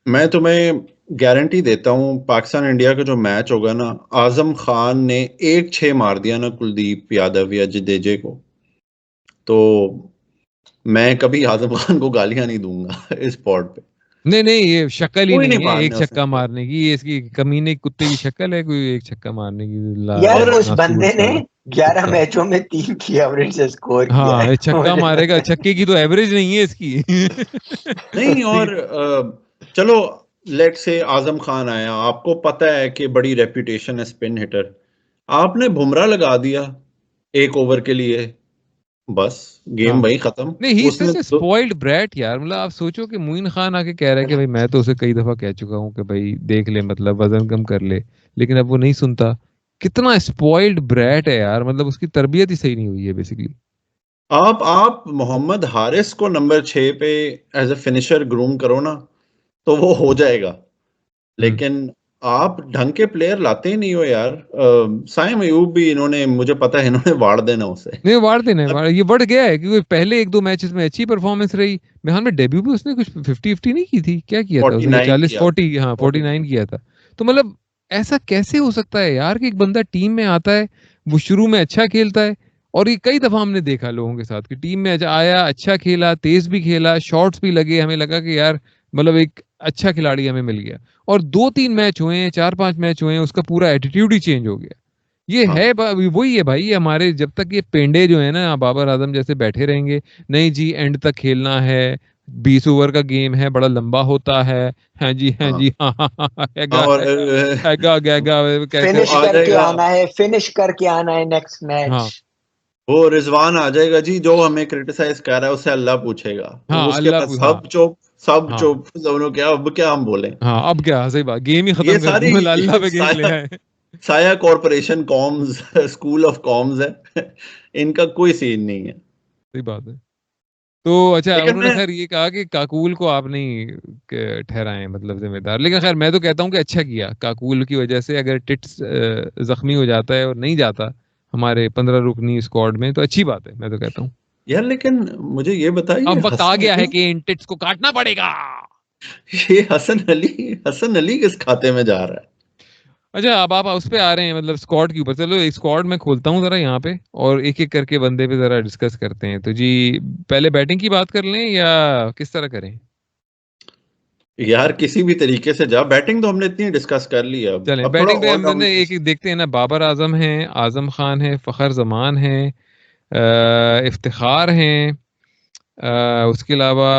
B: मैं तुम्हें गारंटी देता हूँ, पाकिस्तान इंडिया का जो मैच होगा ना, आजम खान ने 1-6 मार दिया ना कुलदीप यादव या जडेजा को, तो मैं कभी आजम खान को गालियां नहीं दूंगा इस पॉड पे।
A: नहीं ये शक्ल ही नहीं है एक
B: मारने
A: छक्का मारने की, ये इसकी कमीने कुत्ते की शक्ल है कोई एक छक्का मारने की।
C: यार उस बंदे ने 11 मैचों में 3 की एवरेज से स्कोर किया है।
A: छक्का मारेगा, छक्के की तो एवरेज नहीं है इसकी।
B: नहीं, और चलो लेट्स से आजम खान आया, आपको पता है कि बड़ी रेपुटेशन है स्पिन हिटर, आपने बुमराह लगा दिया 1 ओवर के लिए, बस गेम वही खत्म।
A: नहीं, he is such a spoiled brat यार। मतलब आप सोचो कि मोइन खान आके कह रहा है कि भाई मैं तो उसे कई दफा कह चुका हूँ कि भाई देख ले, मतलब वजन कम कर ले, लेकिन अब वो नहीं सुनता। कितना स्पॉइल्ड ब्रैट है यार, मतलब उसकी तरबियत ही सही नहीं हुई है बेसिकली।
B: आप मोहम्मद हारिस को नंबर 6 पे एज ए फिनिशर ग्रूम करो ना, तो वो हो जाएगा। लेकिन आप ढंग के प्लेयर लाते ही नहीं हो यार। साइम अयूब भी इन्होंने, मुझे पता है इन्होंने वाड़ देना उसे।
A: नहीं वाड़ देना, ये बढ़ गया है क्योंकि पहले 1-2 मैचेस में अच्छी परफॉर्मेंस रही। मेरे में डेब्यू भी उसने कुछ 50-50 नहीं की थी, क्या किया था उसने? 40-40, हाँ 49 किया था। तो मतलब ऐसा कैसे हो सकता है यार कि एक बंदा टीम में आता है, वो शुरू में अच्छा खेलता है, और ये कई दफा हमने देखा लोगों के साथ कि टीम में आया, अच्छा खेला, तेज भी खेला, शॉट्स भी लगे, हमें लगा कि यार मतलब एक अच्छा खिलाड़ी हमें मिल गया, और 2-3 मैच हुए हैं, 4-5 मैच हुए हैं, उसका पूरा एटीट्यूड ही चेंज हो गया। ये
B: हाँ।
A: है वही है भाई, ये हमारे जब तक ये पेंडे जो है ना बाबर आजम जैसे बैठे रहेंगे, नहीं जी एंड तक खेलना है, 20 ओवर का गेम है, बड़ा लंबा होता है, हाँ जी हाँ
B: हाँ
A: जी हाँ हाँ हाँ हाँ,
B: हाँ,
A: हैगा
B: और
A: हैगा गैगा कहकर
C: फिनिश
B: वो आ
C: करके
B: जाएगा,
C: आना है, फिनिश करके आना है नेक्स्ट
A: हाँ
C: मैच।
B: वो रिजवान आ जाएगा जी, जो हमें क्रिटिसाइज कर रहा है उससे अल्लाह पूछेगा,
A: हाँ
B: उसके
A: अल्लाह
B: बाद
A: हाँ
B: सब चुप, सब
A: हाँ
B: चुप, दोनों क्या, अब क्या हम बोले।
A: हाँ, अब क्या सही बात, गेम ही
B: ये
A: खत्म कर दी,
B: सारी
A: मतलब अल्लाह पे गेम ले
B: साया
A: आए।
B: साया corporation comms school of comms है, इनका कोई सीन नहीं है।
A: सही बात है। तो अच्छा,
B: लेकिन
A: उन्होंने
B: मैं,
A: खैर ये कहा कि काकूल को आप नहीं ठहराएं मतलब जिम्मेदार, लेकिन खैर मैं तो कहता हूँ कि अच्छा किया, काकूल की वजह से अगर टिट्स जख्मी हो जाता है और नहीं जाता हमारे 15 रुकनी स्क्वाड में, तो अच्छी बात है, मैं तो कहता हूँ।
B: यार लेकिन मुझे ये बताइए,
A: अब वक्त आ
B: हसन
A: गया है
B: अली,
A: कि इन टिट्स को काटना पड़ेगा।
B: ये हसन अली किस खाते में जा रहा है?
A: अच्छा, अब आप उस पे आ रहे हैं मतलब स्क्वाड के ऊपर, चलो स्क्वाड मैं खोलता हूँ जरा यहाँ पे, और एक एक करके बंदे पे जरा डिस्कस करते हैं। तो जी पहले बैटिंग की बात कर लें या किस तरह करें?
B: यार किसी भी तरीके से जा, बैटिंग तो हमने इतनी डिस्कस कर ली है,
A: चलें
B: अब थोड़ा
A: बैटिंग पे, हमने
B: ऑलराउंड।
A: एक एक देखते हैं ना। बाबर आजम है, आजम खान है, फखर जमान है, इफ्तिखार हैं, उसके अलावा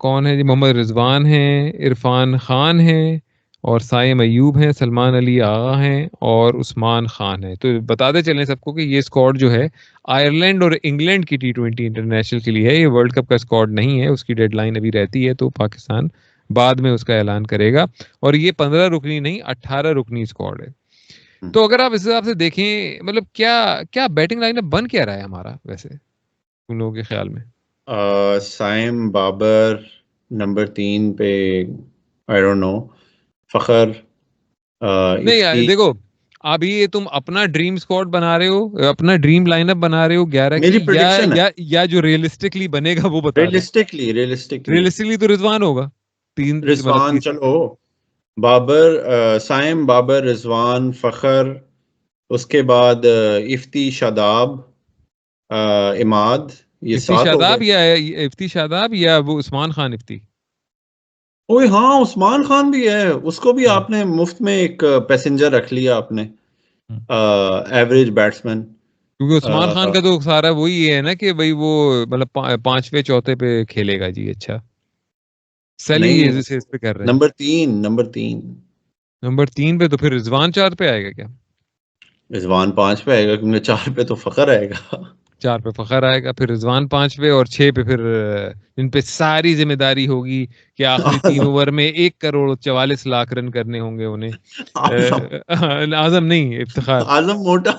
A: कौन है जी, मोहम्मद रिजवान है, इरफान खान है, और साइम अयूब हैं, सलमान अली आगा हैं, और उस्मान खान है। तो बताते चलें सबको कि ये स्क्वाड जो है आयरलैंड और इंग्लैंड की T20 इंटरनेशनल के लिए है, ये वर्ल्ड कप का स्क्वाड नहीं है, उसकी डेडलाइन अभी रहती है, तो पाकिस्तान बाद में उसका ऐलान करेगा। और ये 15 रुकनी नहीं, 18 रुकनी स्क्वाड है। तो अगर आप इस हिसाब से देखें, मतलब क्या क्या बैटिंग लाइनअप बन क्या रहा है हमारा वैसे उन लोगों के ख्याल में?
B: साइम बाबर नंबर 3 पे, आई डोंट नो, फखर,
A: नहीं यार
B: इफ्ती।
A: देखो, अभी ये तुम अपना ड्रीम स्क्वाड बना रहे हो, अपना ड्रीम लाइनअप बना रहे हो 11
B: मेरी
A: की,
B: प्रेडिक्शन है,
A: या जो रियलिस्टिकली बनेगा वो बता रहे हो?
B: रियलिस्टिकली
A: रियलिस्टिकली तो रिजवान होगा, तीन मतलब
B: रिजवान, चलो बाबर, साइम बाबर रिजवान फखर, उसके बाद इफ्ती शादाब, इमाद, ये
A: इफ्ती
B: 7 हो
A: शादाब
B: गए।
A: या इफ्ती शादाब या वो उस्मान खान इफ्ती?
B: ओए हाँ, उस्मान खान भी है, उसको भी
A: हाँ
B: आपने मुफ्त में एक पैसेंजर रख लिया आपने,
A: हम्म।
B: Average batsman.
A: क्योंकि उस्मान खान का तो सारा वही है ना कि भाई वो मतलब पांचवे चौथे पे खेलेगा जी। अच्छा, सैली
B: नहीं,
A: इस पे कर रहे हैं।
B: नंबर 3
A: नंबर 3 पे तो फिर रिजवान 4 पे आएगा क्या?
B: रिजवान 5 पे आएगा, क्योंकि 4 पे तो फखर आएगा।
A: 4 पे फखर आएगा, फिर रिजवान 5 पे, और 6 पे फिर इन पे सारी जिम्मेदारी होगी कि आखिरी 3
B: आजम,
A: ओवर में 1 करोड़ 44 लाख रन करने होंगे उन्हें।
B: आजम,
A: आजम नहीं, इफ्तिखार।
B: आजम मोटा।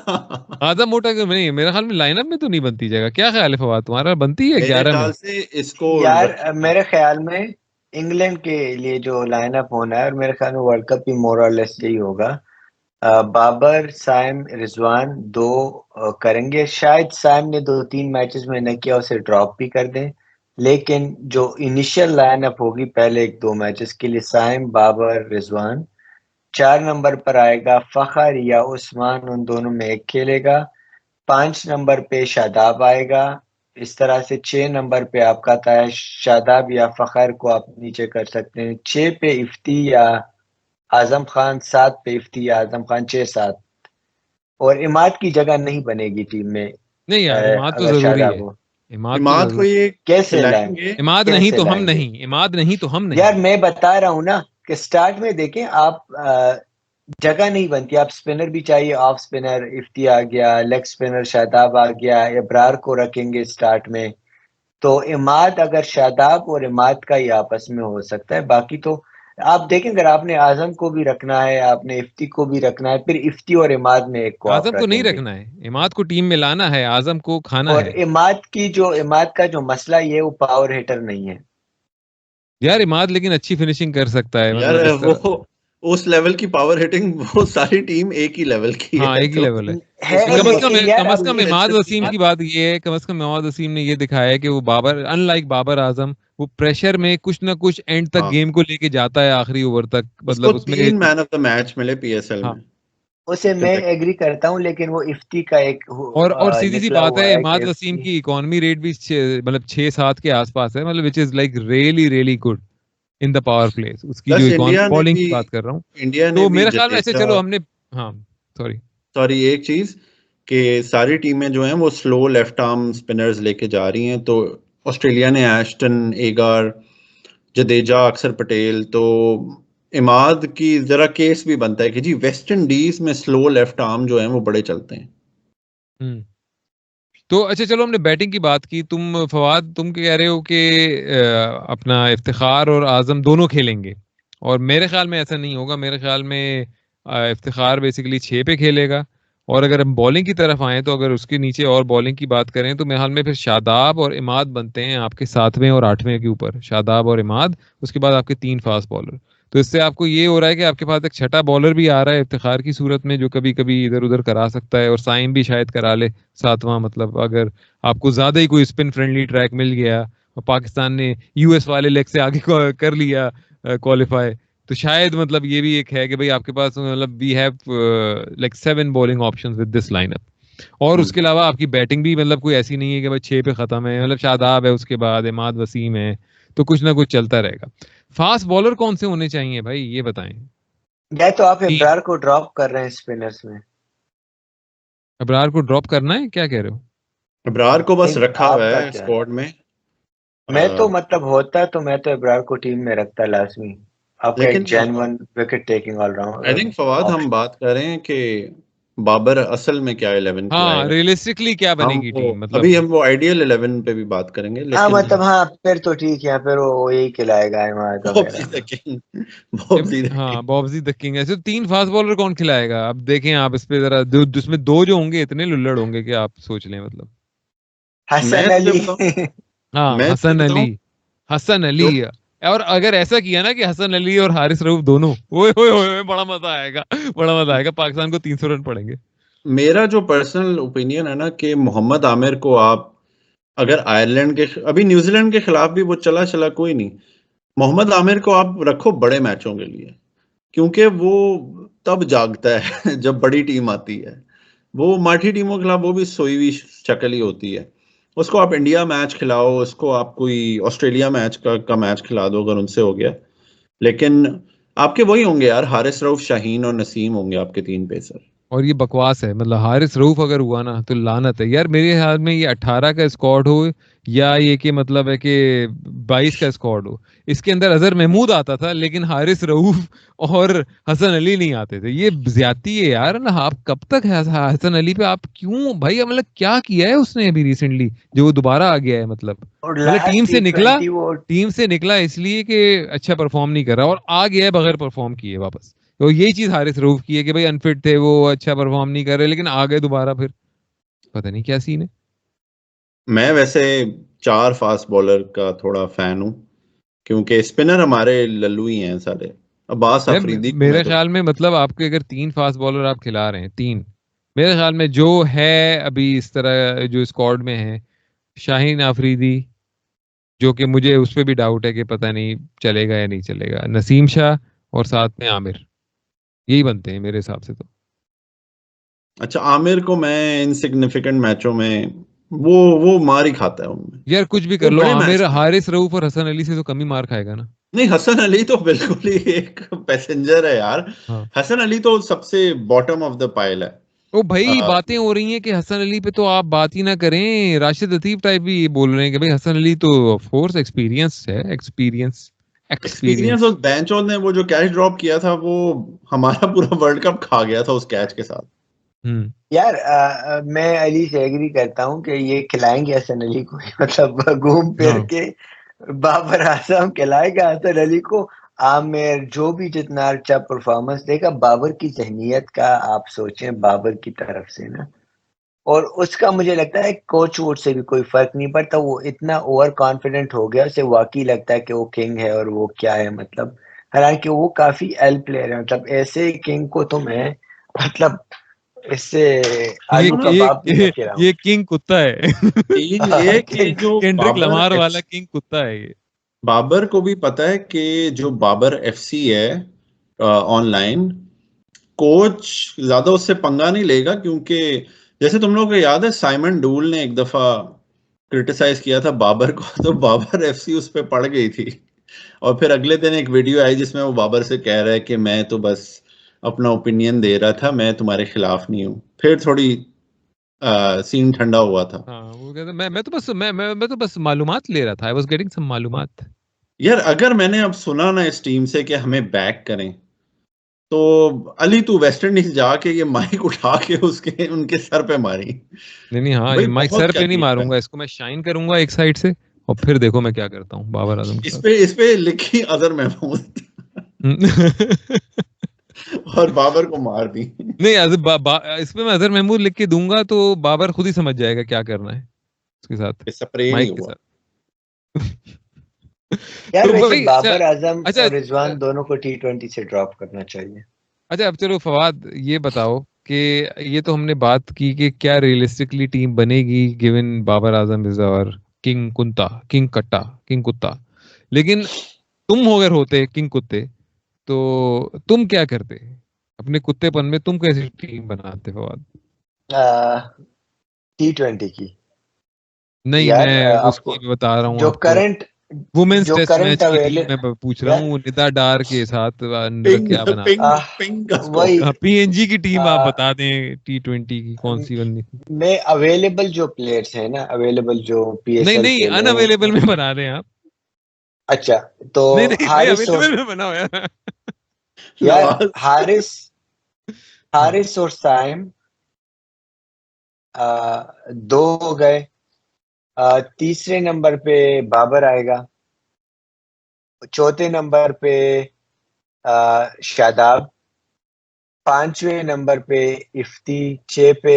A: आजम मोटा क्यों नहीं? मेरे ख्याल में लाइनअप में तो नहीं बनती जाएगा। क्या ख्याल है फवाद तुम्हारा, बनती है
B: मेरे
A: 11 में?
B: ख्याल से इसको
C: यार
B: रखेंगे।
C: मेरे ख्याल में इंग्लैंड के लिए जो लाइनअप होना है, और मेरे ख्याल में वर्ल्ड कप भी मोर और लेस यही होगा। बाबर, साइम, रिजवान दो करेंगे। शायद साइम ने 2-3 मैचेस में न किया, उसे ड्रॉप भी कर दें। लेकिन जो इनिशियल लाइनअप होगी पहले 1-2 मैचेस के लिए, साइम, बाबर, रिजवान। 4 नंबर पर आएगा फखर या उस्मान, उन दोनों में एक खेलेगा। 5 नंबर पे शादाब आएगा। इस तरह से 6 नंबर पे आपका आता है शादाब या फखर को आप नीचे कर सकते हैं। 6 पे इफ्ती या आजम खान, 7 पे इफ्ती या आजम खान, 6-7। और इमाद की जगह नहीं बनेगी टीम में
A: नहीं यार, इमाद तो
C: अगर
A: जरूरी
C: शादाब
A: है।
C: हो।
A: इमाद तो
B: इमाद को
A: जरूर।
B: ये
C: कैसे लाएं?
B: खिलाएंगे।
A: इमाद नहीं
C: कैसे
A: तो हम
C: लाएंगे?
A: नहीं, इमाद नहीं तो हम नहीं।
C: यार मैं बता रहा हूं ना कि स्टार्ट में देखें आप, जगह नहीं बनती। आप स्पिनर भी चाहिए, ऑफ स्पिनर इफ्ती आ गया, लेग स्पिनर शादाब आ गया, इब्रार को रखेंगे स्टार्ट में। तो इमाद, अगर शादाब और इमाद का ही आपस में हो सकता है, बाकी तो आप देखें, अगर आपने आजम को भी रखना है, आपने इफ्ती को भी रखना है, फिर इफ्ती और इमाद में एक को आप
A: आजम को नहीं
C: रखेंगे।
A: रखना है, इमाद को टीम में लाना है, आजम को खाना
C: और
A: है।
C: इमाद का जो मसला ये, वो पावर हिटर नहीं है।
A: यार इमाद लेकिन अच्छी फिनिशिंग कर सकता है,
B: यार
A: मतलब इस
B: वो
A: तरह।
B: उस लेवल की पावर हिटिंग, वो सारी टीम एक ही लेवल की
A: हाँ
B: है,
A: एक ही
B: तो
A: लेवल है।
C: है,
B: उसमें बहुत
C: लेकिन यार
A: कम से
C: अब
A: कम
C: ये
A: इमाद
B: दिलचस्पी
A: वसीम
B: है।
A: की बात ये है, कम से कम इमाद वसीम ने ये दिखाया है कि वो बाबर, अनलाइक बाबर आजम, वो प्रेशर में कुछ ना कुछ एंड तक
B: हाँ,
A: गेम को लेके जाता है आखिरी ओवर तक,
B: उसको
A: मतलब उसमें।
B: 3 मैन ऑफ द मैच मिले पीएसएल
A: हाँ,
B: में।
C: उसे मैं एग्री करता हूँ, लेकिन वो इफ्ती का एक
A: और सीधी सी
C: निकला
A: बात
C: हुआ
A: है,
C: है कि
A: इमाद वसीम
C: इफ्ती।
A: की इकोनॉमी रेट भी मतलब 6-7 के आसपास है, मतलब which is like really really good. In the power place, उसकी
B: Plus,
A: जो
B: इंडिया ने
A: बॉलिंग
B: भी
A: की बात कर रहा हूँ।
B: इंडिया ने
A: तो
B: भी
A: मेरे ख्याल में ऐसे,
B: जडेजा,
A: चलो हमने, हाँ सॉरी
B: एक चीज कि सारी टीमें जो हैं वो स्लो लेफ्ट आर्म स्पिनर्स लेके जा रही हैं। तो ऑस्ट्रेलिया ने एस्टन, एगार, जडेजा, अक्षर पटेल, तो इमाद की जरा केस भी बनता है कि जी वेस्ट इंडीज में स्लो लेफ्ट आर्म जो हैं वो बड़े चलते हैं।
A: तो अच्छा चलो, हमने बैटिंग की बात की। तुम फवाद, तुम कह रहे हो कि अपना इफ्तिखार और आजम दोनों खेलेंगे, और मेरे ख्याल में ऐसा नहीं होगा। मेरे ख्याल में इफ्तिखार बेसिकली 6 पे खेलेगा, और अगर हम बॉलिंग की तरफ आए तो अगर उसके नीचे और बॉलिंग की बात करें तो मेरे ख्याल में फिर शादाब और इमाद बनते हैं आपके 7वें और 8वें के ऊपर, शादाब और इमाद। उसके बाद आपके 3 फास्ट बॉलर। तो इससे आपको ये हो रहा है कि आपके पास एक छठा बॉलर भी आ रहा है इफ्तिखार की सूरत में, जो कभी कभी इधर उधर करा सकता है, और साइम भी शायद करा ले 7वां। मतलब अगर आपको ज्यादा ही कोई स्पिन फ्रेंडली ट्रैक मिल गया और पाकिस्तान ने यूएस वाले लेग से आगे कर लिया क्वालिफाई, तो शायद मतलब ये भी एक है कि भाई आपके पास मतलब we have like 7 bowling options with this lineup. और उसके अलावा आपकी बैटिंग भी मतलब कोई ऐसी नहीं है कि भाई 6 पे खत्म है। मतलब शादाब है, उसके बाद इमाद वसीम है, तो कुछ ना कुछ चलता रहेगा। फास्ट बॉलर कौन से होने चाहिए भाई, ये बताएं।
C: या तो आप
A: 3।
C: इब्रार को ड्रॉप कर रहे हैं स्पिनर्स में?
A: अबरार को ड्रॉप करना है, क्या कह रहे हो?
B: अबरार को बस रखा हुआ
C: आपका
B: है
C: क्या?
B: स्क्वाड में।
C: मैं तो मतलब होता तो मैं तो इब्रार को टीम में रखता लाजमी। आपका एक
B: लेकिन
C: genuine wicket taking
B: I think Fawad हम
C: ऑप्शन।
B: बात कर रहे हैं कि बाबर असल में क्या 11
A: हाँ,
B: खिलाएगा।
A: रियलिस्टिकली क्या
B: हम
A: बनेगी
B: वो
A: टीम, मतलब।
B: अभी हम वो आइडियल 11 पे भी बात करेंगे,
C: हाँ
B: लेकिन
C: मतलब हाँ, फिर तो ठीक है, फिर वो यही खिलाएगा इमाद
B: बॉब्जी
C: वगैरह।
B: द किंग, बॉब्जी द
A: हाँ,
B: किंग।
A: Bobji the king. ऐसे 3 फास्ट बॉलर कौन खिलाएगा? अब देखें आप इस पे जरा, जिसमें 2 जो होंगे इतने लुल्लड़ होंगे कि आप सोच लें, मतलब।
C: हसन
B: मैं तुझे
C: अली।
B: बताऊं,
A: हाँ,
B: मैं तुझे
A: हसन
B: बताऊं
A: अली। हसन
B: जो
A: अली। और अगर ऐसा किया ना कि हसन अली और हारिस रऊफ दोनों, ओए ओए ओए, बड़ा मजा आएगा। बड़ा मजा आएगा, पाकिस्तान को 300 रन पड़ेंगे।
B: मेरा जो पर्सनल ओपिनियन है ना कि मोहम्मद आमिर को आप अगर आयरलैंड के, अभी न्यूजीलैंड के खिलाफ भी वो चला चला कोई नहीं, मोहम्मद आमिर को आप रखो बड़े मैचों के लिए, क्योंकि वो तब जागता है जब बड़ी टीम आती है। वो माठी टीमों के खिलाफ वो भी सोई हुई शक्ल ही होती है। उसको आप इंडिया मैच खिलाओ, उसको आप कोई ऑस्ट्रेलिया मैच का मैच खिला दो अगर उनसे हो गया, लेकिन आपके वही होंगे यार, हारिस रऊफ, शाहीन और नसीम होंगे आपके 3 पेसर।
A: और ये बकवास है, मतलब हारिस रऊफ अगर हुआ ना तो लानत है यार। मेरे ख्याल में ये 18 का स्क्वाड हो, या ये कि मतलब है कि 22 का स्क्वाड हो, इसके अंदर अजहर महमूद आता था लेकिन हारिस रऊफ और हसन अली नहीं आते थे। ये ज्यादती है यार ना। आप कब तक है हसन अली पे, आप क्यों भाई? मतलब क्या किया है उसने अभी रिसेंटली जो वो दोबारा आ गया है?
C: और
A: मतलब टीम
C: लास्ट
A: से निकला,
C: T20 वो
A: टीम से निकला इसलिए कि अच्छा परफॉर्म नहीं कर रहा, और आ गया है बगैर परफॉर्म किए वापस। तो यही चीज हारिस रऊफ की है कि भाई अनफिट थे वो, अच्छा परफॉर्म नहीं कर रहे, लेकिन आ गए दोबारा फिर। पता नहीं क्या सीन है।
B: मैं वैसे 4 फास्ट बॉलर का थोड़ा फैन हूं, क्योंकि स्पिनर हमारे लल्लू ही हैं सारे। अब्बास
A: यार
B: अफरीदी को मैं
A: मेरे
B: तो,
A: ख्याल में मतलब आपके अगर 3 फास्ट बॉलर आप खिला रहे हैं, 3, मेरे ख्याल में जो है अभी इस तरह जो स्क्वाड में है, शाहीन आफरीदी, जो कि मुझे उस पर भी डाउट है कि पता नहीं चलेगा या नहीं चलेगा, नसीम शाह, और साथ में आमिर। यही बनते हैं मेरे हिसाब से तो।
B: अच्छा आमिर को मैं इनसिग्निफिकेंट मैचों में वो मार ही खाता है उनमें।
A: यार कुछ भी
B: वो
A: कर लो,
B: बड़े मैच
A: आमिर
B: खेले।
A: हारिस रऊफ और हसन अली से तो कम ही मार खाएगा ना।
B: नहीं, हसन अली तो बिल्कुल ही एक पैसेंजर है यार।
A: हाँ।
B: हसन अली तो सबसे बॉटम ऑफ द पाइल है।
A: ओ भाई,
B: आ,
A: बातें हो रही हैं कि हसन अली पे तो आप बात ही ना करें। राशिद लतीफ टाइप भी ये बोल रहे हैं कि भाई हसन अली तो ऑफ कोर्स एक्सपीरियंस है, एक्सपीरियंस
B: एक्सपीरियंस,
A: एक्सपीरियंस।
B: उस बेंचों ने वो जो कैच ड्रॉप किया था वो हमारा पूरा वर्ल्ड कप खा गया था उस कैच के साथ।
A: हम्म।
C: यार मैं अली से एग्री करता हूँ कि ये खिलाएंगे हसन अली को। मतलब घूम फिर
A: हाँ।
C: के बाबर आजम खिलाएगा हसन अली को। आमिर जो भी जितना अच्छा परफॉर्मेंस देगा, बाबर की जहनीत का आप सोचें, बाबर की तरफ से ना। और उसका मुझे लगता है कोच वोच से भी कोई फर्क नहीं पड़ता। वो इतना ओवर कॉन्फिडेंट हो गया, उसे वाकई लगता है कि वो किंग है और वो क्या है मतलब। हालांकि वो काफी एल प्लेयर है, मतलब ऐसे किंग को तो मैं मतलब इससे
A: ये
C: आलू
A: ये
C: कबाब भी ना
A: ये,
C: खिलाऊं।
A: ये किंग कुत्ता है।
B: चीज ये कि
C: किंग।
B: जो
A: केंड्रिक लमार वाला किंग कुत्ता है ये।
B: बाबर को भी पता है कि जो बाबर एफसी है ऑनलाइन, कोच ज्यादा उससे पंगा नहीं लेगा, क्योंकि जैसे तुम लोगों को याद है साइमन डूल ने एक दफा क्रिटिसाइज किया था बाबर को, तो बाबर एफसी उस पे पड़ गई थी और फिर अगले दिन एक वीडियो आई जिसमें वो बाबर से कह रहा है कि मैं तो बस अपना ओपिनियन दे रहा था, मैं तुम्हारे खिलाफ नहीं हूँ। फिर थोड़ी सीन ठंडा हुआ था।
A: हाँ, वो कहता मैं तो बस मालूमात ले रहा था, आई वाज गेटिंग सम मालूमात।
B: यार अगर मैंने अब सुना ना इस टीम से कि हमें बैक करें, तो अली तू वेस्ट इंडीज जाके ये माइक उठा के उसके उनके सर पे मारी।
A: नहीं हाँ,
B: भाई
A: ये माइक
B: बहुत
A: सर पे नहीं
B: करनी है।
A: मारूंगा, इसको मैं शाइन करूंगा एक साइड से, और फिर देखो मैं क्या करता हूँ बाबर आजम के साथ।
B: इस पे लिखी अजहर महमूद और बाबर को मार दी।
A: नहीं इसमें मैं अजहर महमूद लिख के दूंगा तो बाबर खुद ही समझ जाएगा क्या करना है उसके साथ,
B: स्प्रे नहीं
A: माइक के
B: हुआ।
A: साथ।
C: यार
A: तो
C: वैसे
A: भाई अच्छा,
C: बाबर आजम
A: अच्छा
C: और रिजवान दोनों को T20 से ड्रॉप करना चाहिए।
A: अच्छा, अब चलो फवाद ये बताओ कि ये तो हमने बात की कि क्या रियलिस्टिकली टीम बनेगी given Babar Azam is our king कुत्ता, लेकिन तुम अगर होते किंग कुत्ते तो तुम क्या करते अपने कुत्तेपन में, तुम कैसी टीम बनाते फवाद?
C: T20 की
A: नहीं,
C: यार
A: मैं
C: आपको
A: उसकी बता रहा हूँ
C: जो
A: आपको,
C: करंट
A: वुमेन्स
C: जो
A: टेस्ट
C: करंट
A: मैच की टीम
C: अवेले
A: मैं पूछ रहा
C: यार
A: हूँ, निदा डार के साथ
B: पिंग
A: क्या बना?
B: पिंग
C: आह,
B: पिंग का
C: वही
B: स्क्वाड।
A: पीएनजी की टीम आप
C: आ,
A: बता दें, T20 की कौन सी बननी थी?
C: में अवेलेबल जो प्लेयर्स हैं ना, अवेलेबल जो
A: नहीं
C: PSL
A: नहीं,
C: खेले
A: अनअवेलेबल
C: हैं।
A: में बना रहे हैं आप?
C: अच्छा, तो
A: नहीं नहीं भाई,
C: हारिस और
A: अवेलेबल में बनाओ यार।
C: यार
B: नवाज।
C: हारिस
A: हाँ,
C: हारिस और साइम दो हो गए। तीसरे नंबर पे बाबर आएगा, चौथे नंबर पे शादाब, पांचवें नंबर पे इफ्ती, छह पे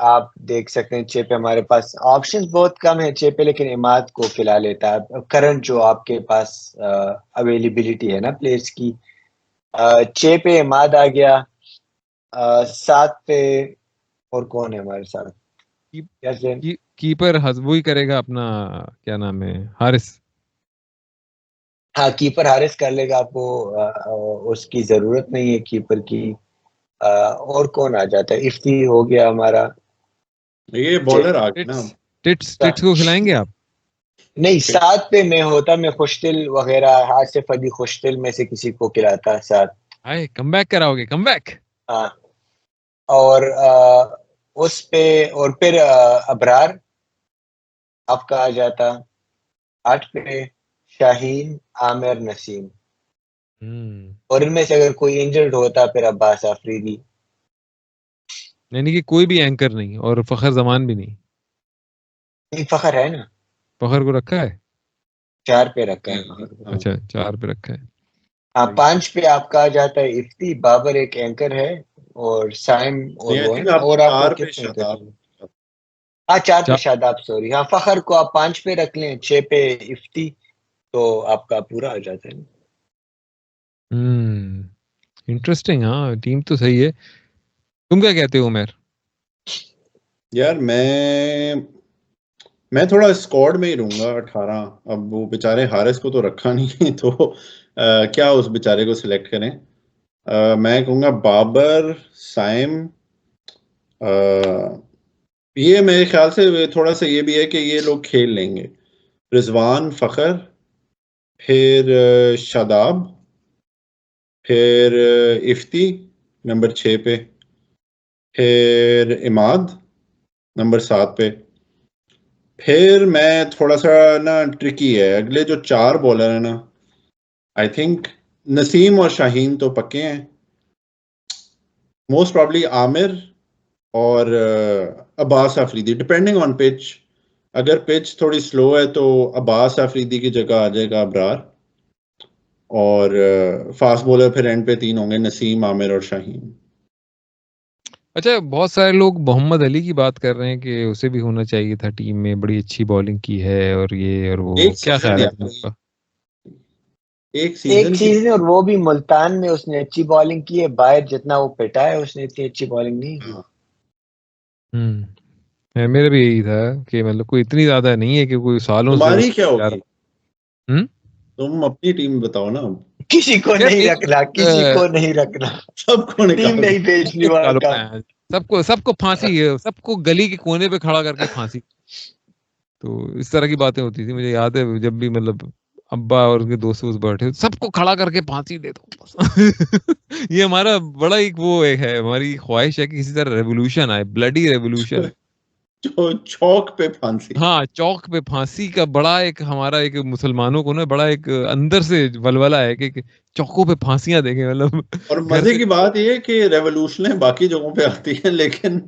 C: आप देख सकते हैं, छह पे हमारे पास ऑप्शंस बहुत कम है छह पे, लेकिन इमाद को खिला लेता है करंट जो आपके पास अवेलेबिलिटी है ना प्लेयर्स की। छह पे इमाद आ गया। सात पे और कौन है हमारे साथ?
A: की,
C: कैसे?
A: कीपर वो ही करेगा अपना, क्या नाम है, हारिस।
C: हाँ, कीपर हारिस कर लेगा, आपको उसकी जरूरत नहीं है कीपर की। और कौन आ जाता है? इफ्ती हो गया हमारा।
B: ये
C: छह-
B: बॉलर आ गए ना।
A: टिट्स टिट्स टिट्स को खिलाएंगे आप?
C: नहीं, सात पे मैं होता, मैं खुशदिल वगैरह, आसिफ अली खुशदिल में से किसी को खिलाता साथ।
A: आए कम बैक कराओगे, कम बैक?
C: हाँ, और उस पे और फिर अबरार आपका आ जाता। आठ पे शाहीन, आमिर, नसीम।
A: हम्म।
C: और इनमें से अगर कोई इंजर्ड होता फिर अब्बास आफरीदी।
A: यानी कि कोई भी एंकर नहीं और फखर जमान भी नहीं?
C: नहीं, फखर है ना,
A: फखर को रखा है?
C: चार पे रखा है फखर को।
A: अच्छा, 4 पे रखा है।
C: हाँ, पांच पे आपका आ जाता है इफ्ती, बाबर एक एंकर है, और साइम और
B: नहीं, आई
C: वो है।
B: थिंक आप
C: और आपको
B: 4 पे
C: कितने होते
B: शादाब।
C: थे? हाँ, चार पे
A: चार।
C: शादाब, सॉरी। हाँ, फखर को आप पांच पे रख लें, छह पे इफ्ती, तो आपका पूरा हो जाता है।
A: इंटरेस्टिंग, हाँ टीम तो सही है। तुम क्या कहते हो उमेर?
B: यार मैं थोड़ा स्क्वाड में ही रहूंगा 18। अब वो बेचारे हारिस को तो रखा नहीं तो क्या उस बेचारे को सिलेक्ट करें। मैं कहूँगा बाबर, साइम। ये मेरे ख्याल से थोड़ा सा ये भी है कि ये लोग खेल लेंगे। रिजवान, फखर, फिर शादाब, फिर इफ्ती नंबर 6 पे, फिर इमाद नंबर 7 पे। फिर मैं थोड़ा सा ना ट्रिकी है, अगले जो 4 बॉलर है ना, आई थिंक नसीम और शाहीन तो पक्के हैं। मोस्ट प्रॉब्ली आमिर और Abbas Afridi, depending on pitch. अगर पिच थोड़ी स्लो है तो अब्बास आफरीदी की जगह आ जाएगा अबरार। और फास्ट बॉलर फिर एंड पे 3 होंगे, नसीम, आमिर और शाहीन।
A: अच्छा, बहुत सारे लोग मोहम्मद अली की बात कर रहे हैं कि उसे भी होना चाहिए था टीम में, बड़ी अच्छी बॉलिंग की है और ये और वो,
B: एक
A: क्या
B: सीजन
A: ख्याल है
B: यार,
A: तुमका?
B: एक
C: एक
B: सीजन की।
C: सीजन, और वो भी मुल्तान में उसने अच्छी बॉलिंग की है, बाहर जितना वो पिटा है उसने इतनी अच्छी बॉलिंग नहीं की।
B: हाँ।
A: मेरा भी यही था कि मतलब कोई इतनी ज्यादा नहीं है कि कोई सालों से
B: तुम्हारी क्या
A: उसको यार।
B: होगी?
A: हम्म।
B: तुम अपनी टीम बताओ ना।
C: किसी को
A: यार
C: नहीं
A: मेरी
C: रखना, किसी को नहीं रखना,
B: सबको
C: टीम
B: निकाल दो।
C: नहीं भेजनी
A: सबको
C: वहां
A: निकालो
C: का।
A: ना, सबको सबको फांसी है, सबको गली के कोने पे खड़ा करके फांसी। तो इस तरह की बातें होती थी, मुझे याद है जब भी मतलब अब्बा और उनके दोस्त वोस्त बैठे, सबको खड़ा करके फांसी दे दो बस। ये हमारा बड़ा एक वो एक है, हमारी ख्वाहिश है कि किसी तरह रेवोल्यूशन आए, ब्लडी रेवोल्यूशन।
B: जो चौक पे फांसी।
A: हाँ, चौक पे फांसी का बड़ा एक हमारा एक मुसलमानों को ना बड़ा एक अंदर से वलवला है कि चौकों पे फांसियां देंगे, मतलब
B: और
A: घर
B: मजे
A: से
B: की बात ये है कि रेवोल्यूशनें बाकी जगहों पे आती हैं, लेकिन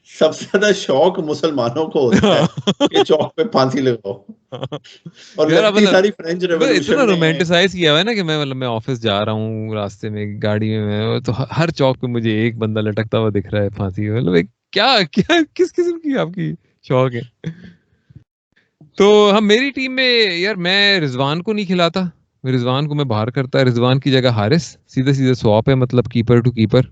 B: सबसे ज्यादा शौक मुसलमानों को होता है कि चौक पे फांसी लगाओ। और
A: यार
B: लगती
A: मतलब
B: सारी फ्रेंच रेवोल्यूशन
A: इतना
B: में।
A: रोमांटिसाइज किया हुआ है ना कि मैं ऑफिस जा रहा हूँ, रास्ते में गाड़ी में मैं तो हर चौक पे मुझे एक बंदा लटकता हुआ दिख रहा है फांसी में, मतलब क्या क्या किस किस्म की आपकी शौक है। तो हम मेरी टीम में यार, मैं रिजवान को नहीं खिलाता, रिजवान को मैं बाहर करता, रिजवान की जगह हारिस, सीधे सीधे स्वॉप है, मतलब कीपर टू कीपर।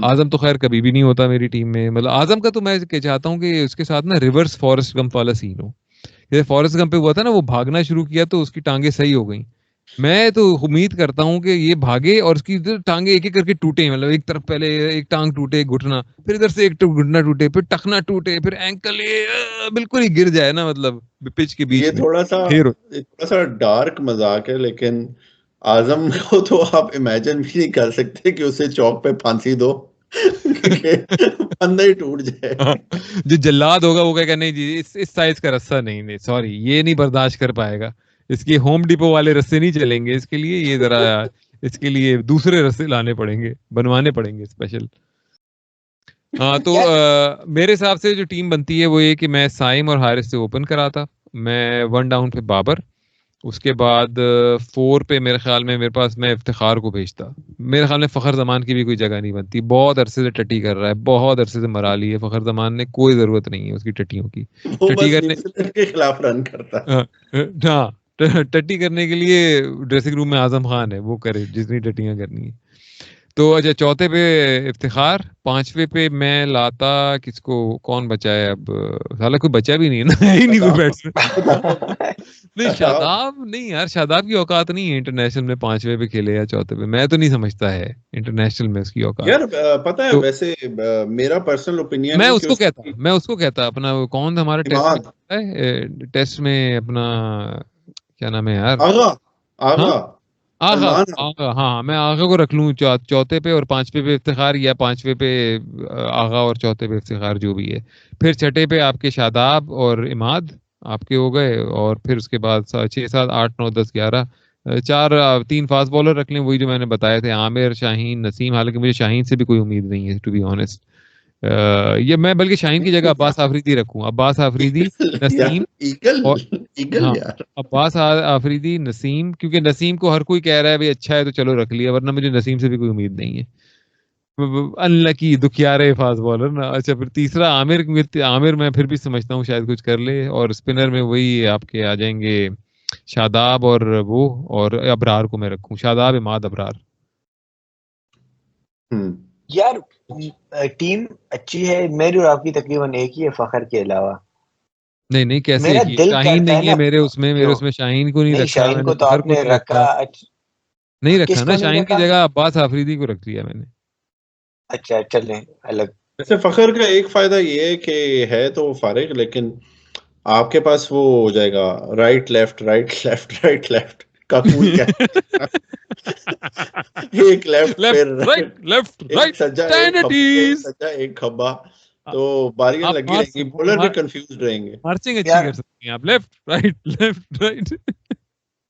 A: आजम तो खैर कभी भी नहीं होता मेरी टीम में, मतलब आजम का तो मैं चाहता हूँ कि उसके साथ ना रिवर्स फॉरेस्ट गंप वाला सीन हो। जैसे फॉरेस्ट गंप पे हुआ था ना, वो भागना शुरू किया तो उसकी टांगे सही हो गई। मैं तो उम्मीद करता हूँ कि ये भागे और उसकी टांगे एक एक करके टूटे, मतलब एक तरफ पहले एक टांग टूटे, घुटना, फिर इधर से एक घुटना टूटे, फिर टखना टूटे, फिर एंकल, ये बिल्कुल ही गिर जाए ना, मतलब पिच के बीच
B: ये
A: में
B: थोड़ा
A: ढेर हो।
B: सा डार्क मजाक है, लेकिन आजम को तो आप इमेजिन भी नहीं कर सकते कि उसे चौक पे फांसी दो कि बंदा ही टूट जाए।
A: हाँ, जो जल्लाद होगा वो कहेगा नहीं जी, इस साइज का रस्सा नहीं, नहीं सॉरी, ये नहीं बर्दाश्त कर पाएगा, इसके होम डिपो वाले रस्से नहीं चलेंगे इसके लिए, ये जरा इसके लिए दूसरे रस्से लाने पड़ेंगे, बनवाने पड़ेंगे स्पेशल। हाँ तो
C: यार
A: मेरे हिसाब से जो टीम बनती है वो ये कि मैं साइम और हारिस से ओपन कराता, मैं वन डाउन पे बाबर, उसके बाद 4 पे मेरे ख्याल में मेरे पास मैं इफ्तिखार को भेजता। मेरे ख्याल में फखर जमान की भी कोई जगह नहीं बनती, बहुत अरसे से टट्टी कर रहा है, बहुत अरसे से मरा ली है फखर जमान ने, कोई जरूरत नहीं है उसकी टट्टियों की।
B: वो
A: टट्टी
B: बस
A: करने,
B: न्यूजीलैंड के खिलाफ रन करता।
A: हाँ हाँ, टट्टी करने के लिए ड्रेसिंग रूम में आजम खान है, वो करे जितनी टट्टियां करनी है। तो अच्छा, चौथे पे इफ्तिखार, पांचवे पे मैं लाता किसको, कौन बचा है अब, साला कोई बचा भी नहीं है ना, है ही नहीं कोई बैट्समैन। नहीं
B: शादाब।
A: शादाब नहीं यार, शादाब की औकात नहीं है इंटरनेशनल में पांचवे पे खेले या चौथे पे, मैं तो नहीं समझता है इंटरनेशनल में उसकी औकात।
B: यार पता है
A: तो
B: वैसे मेरा पर्सनल ओपिनियन है कि उसकी
A: मैं उसको कहता अपना, वो कौन था हमारा टेस्ट में
B: इमाद
A: है, टेस्ट में अपना क्या नाम है यार।
B: आगा
A: हाँ,
B: आगा
A: आगा,
B: सलमान
A: आगा, हाँ मैं आगा को रख लूँ चौथे पे, और पांचवे पे इफ्तिखार, या पांचवे पे आगा और चौथे पे इफ्तिखार, जो भी है। फिर छठे पे आपके शादाब और इमाद आपके हो गए, और फिर उसके बाद 6 7 8 9 10 11, चार तीन फास्ट बॉलर रख लें, वही जो मैंने बताए थे, आमिर, शाहीन, नसीम, हालांकि मुझे शाहीन से भी कोई उम्मीद नहीं है टू बी ऑनेस्ट। ये मैं बल्कि शाहीन की जगह अब्बास आफरीदी रखूं, अब्बास आफरीदी,
B: ईगल यार
A: नसीम,
B: ईगल
A: और
B: ईगल
A: हाँ,
B: यार।
A: अब्बास आफरीदी, नसीम, क्योंकि नसीम को हर कोई कह रहा है भाई अच्छा है तो चलो रख लिया, वरना मुझे नसीम से भी कोई उम्मीद नहीं है। अनलकी दुखियारे फास्ट बॉलर ना। अच्छा, फिर तीसरा आमिर, क्योंकि आमिर मैं फिर भी समझता हूँ शायद कुछ कर ले, और स्पिनर में वही आपके आ जाएंगे शादाब और वो, और अबरार को मैं रखूं, शादाब, इमाद, अबरार।
B: हम्म
C: यार टीम अच्छी है, मेरी और आपकी तकरीबन एक ही है फखर के अलावा।
A: नहीं नहीं, कैसे
C: मेरा
A: की
C: दिल
A: शाहीन
C: करता है
A: नहीं है
C: ना,
A: मेरे
C: क्यों
A: उसमें शाहीन को नहीं
C: नहीं,
A: रखा
C: शाहीन
A: मैंने,
C: को तो
A: फखर को
C: आपने
A: नहीं
C: रखा।
A: रखा, नहीं रखा ना,
C: किसको नहीं
A: शाहीन की
C: रखा?
A: जगह अब्बास आफरीदी को रख लिया मैंने।
C: अच्छा चलें अलग।
B: वैसे फखर का एक फायदा ये है कि है तो वो फारिग, लेकिन आपके पास वो हो जाएगा राइट लेफ्ट राइट लेफ्ट का कूल क्या। एक लेफ्ट
A: लेफ्ट
B: फिर
A: राइट, लेफ्ट
B: एक
A: राइट,
B: सज्जा एक खब्बा, एक
A: टेनिटीज।
B: सज्जा एक खब्बा। तो बारियां
A: आप
B: लगी रहेंगी, बॉलर भी कंफ्यूज रहेंगे।
A: मार्चिंग अच्छी कर
C: यार
A: सकते हैं आप, left right, left right.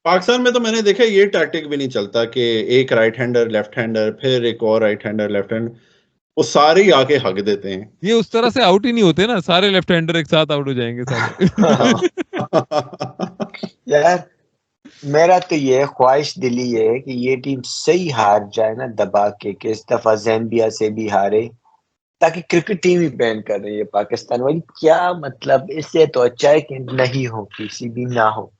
B: Pakistan में तो मैंने देखा ये टैक्टिक भी नहीं चलता कि एक राइट हैंडर लेफ्ट हैंडर फिर एक और राइट हैंडर लेफ्ट हैंडर, वो सारे ही आके हक देते हैं।
A: ये उस तरह से आउट ही नहीं होते ना, सारे लेफ्ट हैंडर एक साथ आउट हो जाएंगे साले।
B: हाँ।
C: यार मेरा तो ये ख्वाहिश दिली है कि ये टीम सही हार जाए ना दबा के, कि इस दफा ज़ैम्बिया से भी हारे, ताकि क्रिकेट टीम ही बैन कर रही है पाकिस्तान वाली, क्या मतलब, इससे तो अच्छा है कि नहीं हो, किसी भी ना हो।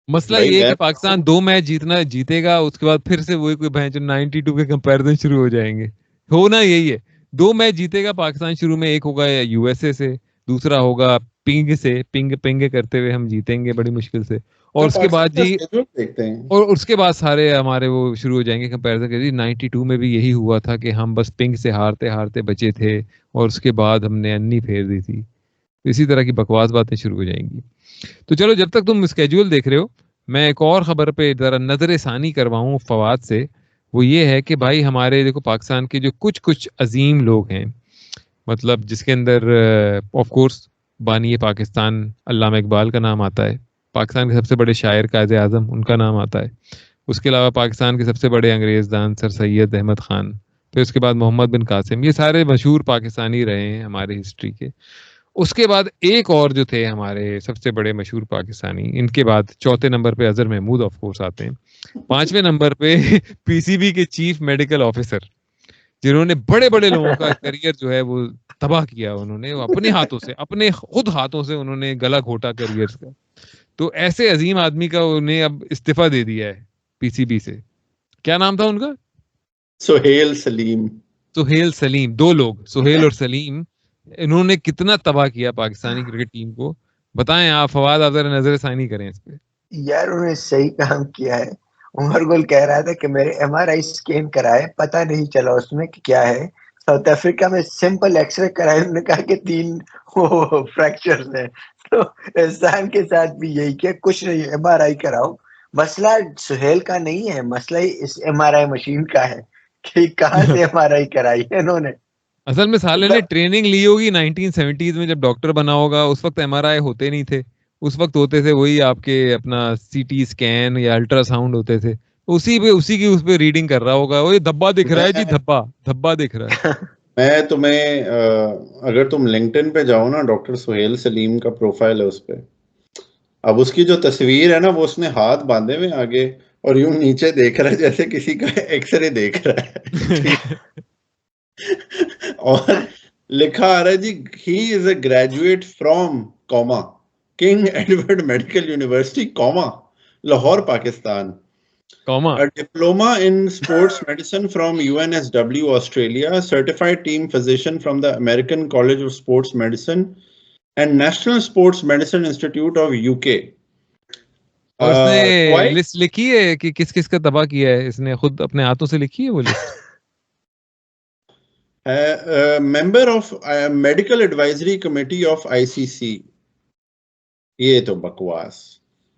A: मसला
B: भाई
A: ये है
B: मैं
A: कि पाकिस्तान 2 मैच जीतेगा, उसके बाद फिर से वही कोई भैंस 92 के कंपैरिजन शुरू हो जाएंगे। होना यही है, 2 मैच जीतेगा पाकिस्तान शुरू में, एक होगा यूएसए से, दूसरा होगा पिंग से, पिंग पिंग करते हुए हम जीतेंगे बड़ी मुश्किल से, और
B: तो
A: उसके बाद
B: पाकिस्तान का
A: जी,
B: स्केड्यूल देखते हैं।
A: और उसके बाद सारे हमारे वो शुरू हो जाएंगे कंपैरिजन के जी, 92 में भी यही हुआ था कि हम बस पिंग से हारते हारते बचे थे, और उसके बाद हमने अन्नी फेर दी थी। तो इसी तरह की बकवास बातें शुरू हो जाएंगी। तो चलो, जब तक तुम स्केड्यूल देख रहे हो, मैं एक और खबर पे जरा नजर सानी करवाऊं फवाद से, वो ये है कि भाई हमारे देखो पाकिस्तान के जो कुछ कुछ अजीम लोग हैं, मतलब जिसके अंदर ऑफ कोर्स बानी पाकिस्तान अल्लामा इकबाल का नाम आता है, पाकिस्तान के सबसे बड़े शायर कायद आज़म उनका नाम आता है, उसके अलावा पाकिस्तान के सबसे बड़े अंग्रेज़दान सर सैयद अहमद ख़ान, फिर उसके बाद मोहम्मद बिन कासिम, ये सारे मशहूर पाकिस्तानी रहे हैं हमारे हिस्ट्री के। उसके बाद एक और जो थे हमारे सबसे बड़े मशहूर पाकिस्तानी, इनके बाद चौथे नंबर पे अजहर महमूद ऑफ कोर्स आते हैं, पांचवें नंबर पे पीसीबी के चीफ मेडिकल ऑफिसर, जिन्होंने बड़े बड़े लोगों का करियर जो है वो तबाह किया, उन्होंने अपने हाथों से, अपने खुद हाथों से उन्होंने गला घोटा करियर का। तो ऐसे अजीम आदमी का उन्हें अब इस्तीफा दे दिया है पीसीबी से। क्या नाम था उनका?
B: सुहेल सलीम।
A: सुहेल सलीम, दो लोग सुहेल और सलीम, इन्होंने कितना तबाह किया पाकिस्तानी क्रिकेट टीम को, बताएं आप फवाद, आप जरा नजर सानी करें इस पे।
C: यार उन्होंने सही काम किया है। उमर गुल कह रहा था कि मेरे एमआरआई स्कैन कराए, पता नहीं चला उसमें कि क्या है। साउथ अफ्रीका में सिंपल एक्सरे कराए, उन्होंने कहा कि 3 वो फ्रैक्चर्स हैं। तो एहसान के साथ भी यही किया, कुछ नहीं एमआरआई कराओ। मसला सुहेल का नहीं है, मसला ही इस एमआरआई मशीन का है कि कहाँ से एमआरआई कराई है इन्होंने।
A: असल में साले ने ट्रेनिंग ली होगी 1970s में, जब डॉक्टर बना होगा, उस वक्त एमआरआई होते नहीं थे, उस वक्त होते थे वही आपके अपना सीटी स्कैन या अल्ट्रासाउंड होते थे, उसी की उस पे रीडिंग कर रहा होगा, वो ये धब्बा दिख रहा है जी, धब्बा धब्बा दिख रहा है।
B: मैं तुम्हें अगर तुम लिंक्डइन पे जाओ ना, डॉक्टर सुहेल सलीम का प्रोफाइल है उस पे, अब उसकी जो तस्वीर है ना, वो उसने हाथ बांधे हुए आगे और यूं नीचे देख रहा है जैसे किसी का एक्सरे देख रहा है। और लिखा आ रहा है जी, he is a graduate from comma King Edward Medical University comma Lahore Pakistan,
A: comma
B: a diploma in sports medicine from UNSW Australia, certified team physician from the American College of Sports Medicine and National Sports Medicine Institute of UK.
A: और उसने list लिखी है कि किस किस का तबाह किया है, इसने खुद अपने हाथों से लिखी है वो list.
B: member of medical advisory committee of ICC. ये तो बकवास,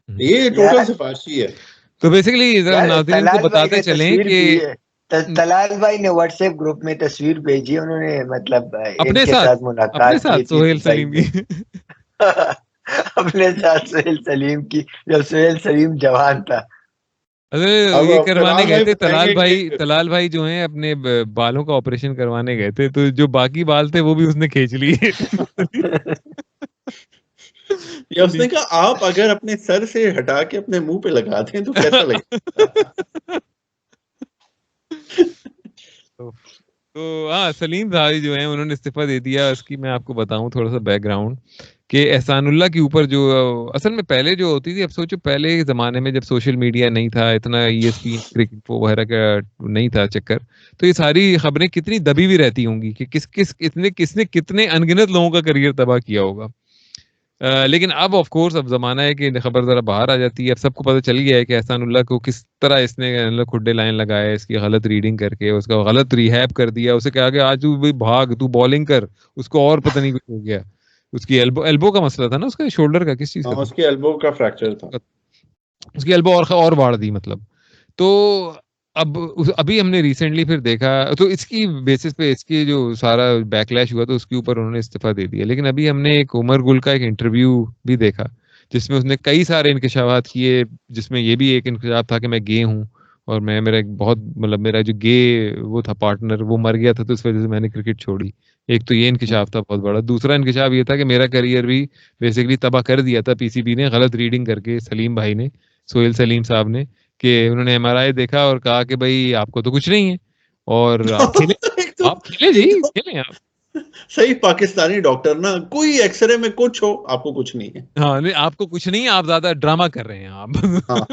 B: ये टोटल सिफारिशी है।
A: तो बेसिकली नाज़रीन को बताते चलें कि
C: तलाल भाई ने व्हाट्सएप ग्रुप में तस्वीर भेजी, उन्होंने मतलब
A: अपने साथ मुलाकात की थी सुहेल सलीम की।
C: अपने साथ सुहेल सलीम की, जब सुहेल सलीम जवान था।
A: अरे ये करवाने गए थे तलाल भाई जो हैं अपने बालों का ऑपरेशन करवाने गए थे, तो जो बाकी बाल थे वो भी उसने खींच लिए।
B: या उसने कहा आप अगर अपने सर से हटा के अपने मुंह पे लगा दें तो कैसा लगेगा।
A: तो हाँ, सलीम भाई जो हैं उन्होंने इस्तीफा दे दिया। इसकी मैं आपको बताऊं थोड़ा सा बैकग्राउंड कि एहसानुल्लाह के ऊपर जो असल में पहले जो होती थी, अब सोचो पहले के ज़माने में जब सोशल मीडिया नहीं था, इतना ESPN क्रिकेट वगैरह का नहीं था चक्कर, तो ये सारी खबरें कितनी दबी हुई रहती होंगी कि किसने कितने अनगिनत लोगों का करियर तबाह किया होगा। लेकिन अब ऑफ कोर्स अब जमाना है कि खबर जरा बाहर आ जाती है। अब सबको पता चल गया है कि एहसानुल्लाह को किस तरह इसने खुड्डे लाइन लगाए, इसकी गलत रीडिंग करके उसका गलत रिहैब कर दिया, उसे कहा कि आज तू भाई भाग, तू बॉलिंग कर, उसको और पता नहीं कुछ हो गया। उसकी एल्बो का मसला था ना, उसका शोल्डर का, किस चीज का था?
B: उसकी एल्बो का फ्रैक्चर था,
A: उसकी एल्बो और बाढ़ दी मतलब। तो अब अभी हमने रिसेंटली फिर देखा, तो इसकी बेसिस पे इसकी जो सारा बैकलैश हुआ तो उसके ऊपर उन्होंने इस्तीफा दे दिया। लेकिन अभी हमने एक उमर गुल का एक इंटरव्यू भी देखा जिसमें उसने कई सारे इंकशाफात किए, जिसमें ये भी एक इंकशाफ था कि मैं गे हूँ और मैं मेरा एक बहुत मतलब मेरा जो गे वो था पार्टनर वो मर गया था, तो इस वजह से मैंने क्रिकेट छोड़ी। एक तो ये इंकशाफ था बहुत बड़ा। दूसरा इंकशाफ ये था कि मेरा करियर भी बेसिकली तबाह कर दिया था पीसीबी ने गलत रीडिंग करके, सलीम भाई ने, सोहेल सलीम साहब ने, कि उन्होंने एमआरआई देखा और कहा कि भाई आपको तो कुछ नहीं है और आप खेले जी, खेलें आप।
B: सही पाकिस्तानी डॉक्टर ना, कोई एक्सरे में कुछ हो, आपको कुछ नहीं है।
A: हाँ नहीं, आपको कुछ नहीं है, आप ज्यादा ड्रामा कर रहे हैं आप।
B: हाँ।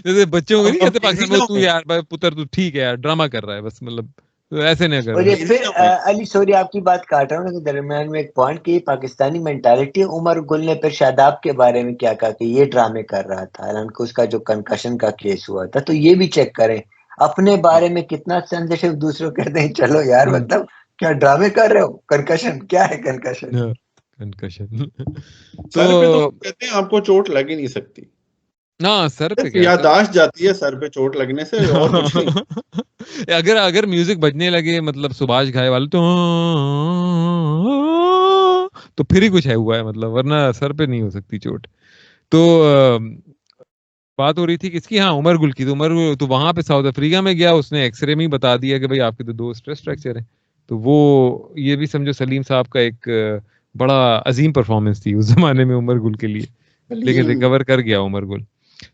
A: जैसे बच्चों को नहीं कहते पाकिस्तान में, तू यार पुत्र तू ठीक है यार, ड्रामा कर रहा है बस, मतलब तो ऐसे नहीं कर
C: और ये फिर अली सॉरी आपकी बात काट रहा हूँ, दरमियान में एक पॉइंट की पाकिस्तानी मेंटालिटी। उमर गुल ने फिर शादाब के बारे में क्या कहा कि ये ड्रामे कर रहा था, हालांकि उसका जो कंकशन का केस हुआ था। तो ये भी चेक करें अपने बारे में कितना सेंसिटिव, दूसरों कहते हैं चलो यार मतलब क्या ड्रामे कर रहे हो, कंकशन क्या है, कंकशन
A: कंकशन।
B: सर पे तो कहते हैं आपको चोट लग ही नहीं सकती।
A: हाँ सर पे
B: सिर्फ
A: क्या सर।
B: याददाश्त जाती है सर पे चोट लगने से, और कुछ नहीं।
A: अगर अगर म्यूजिक बजने लगे मतलब सुभाष घाई वाले तो फिर ही कुछ है हुआ है मतलब, वरना सर पे नहीं हो सकती चोट। तो बात हो रही थी किसकी, हाँ उमर गुल की। तो उमर तो वहां पे साउथ अफ्रीका में गया, उसने एक्सरे में ही बता दिया कि भाई आपके तो 2 स्ट्रेस फ्रैक्चर हैं। तो वो ये भी समझो सलीम साहब का एक बड़ा अजीम परफॉर्मेंस थी उस जमाने में उमर गुल के लिए, लेकिन
B: सलीम,
A: रिकवर कर गया उमर गुल।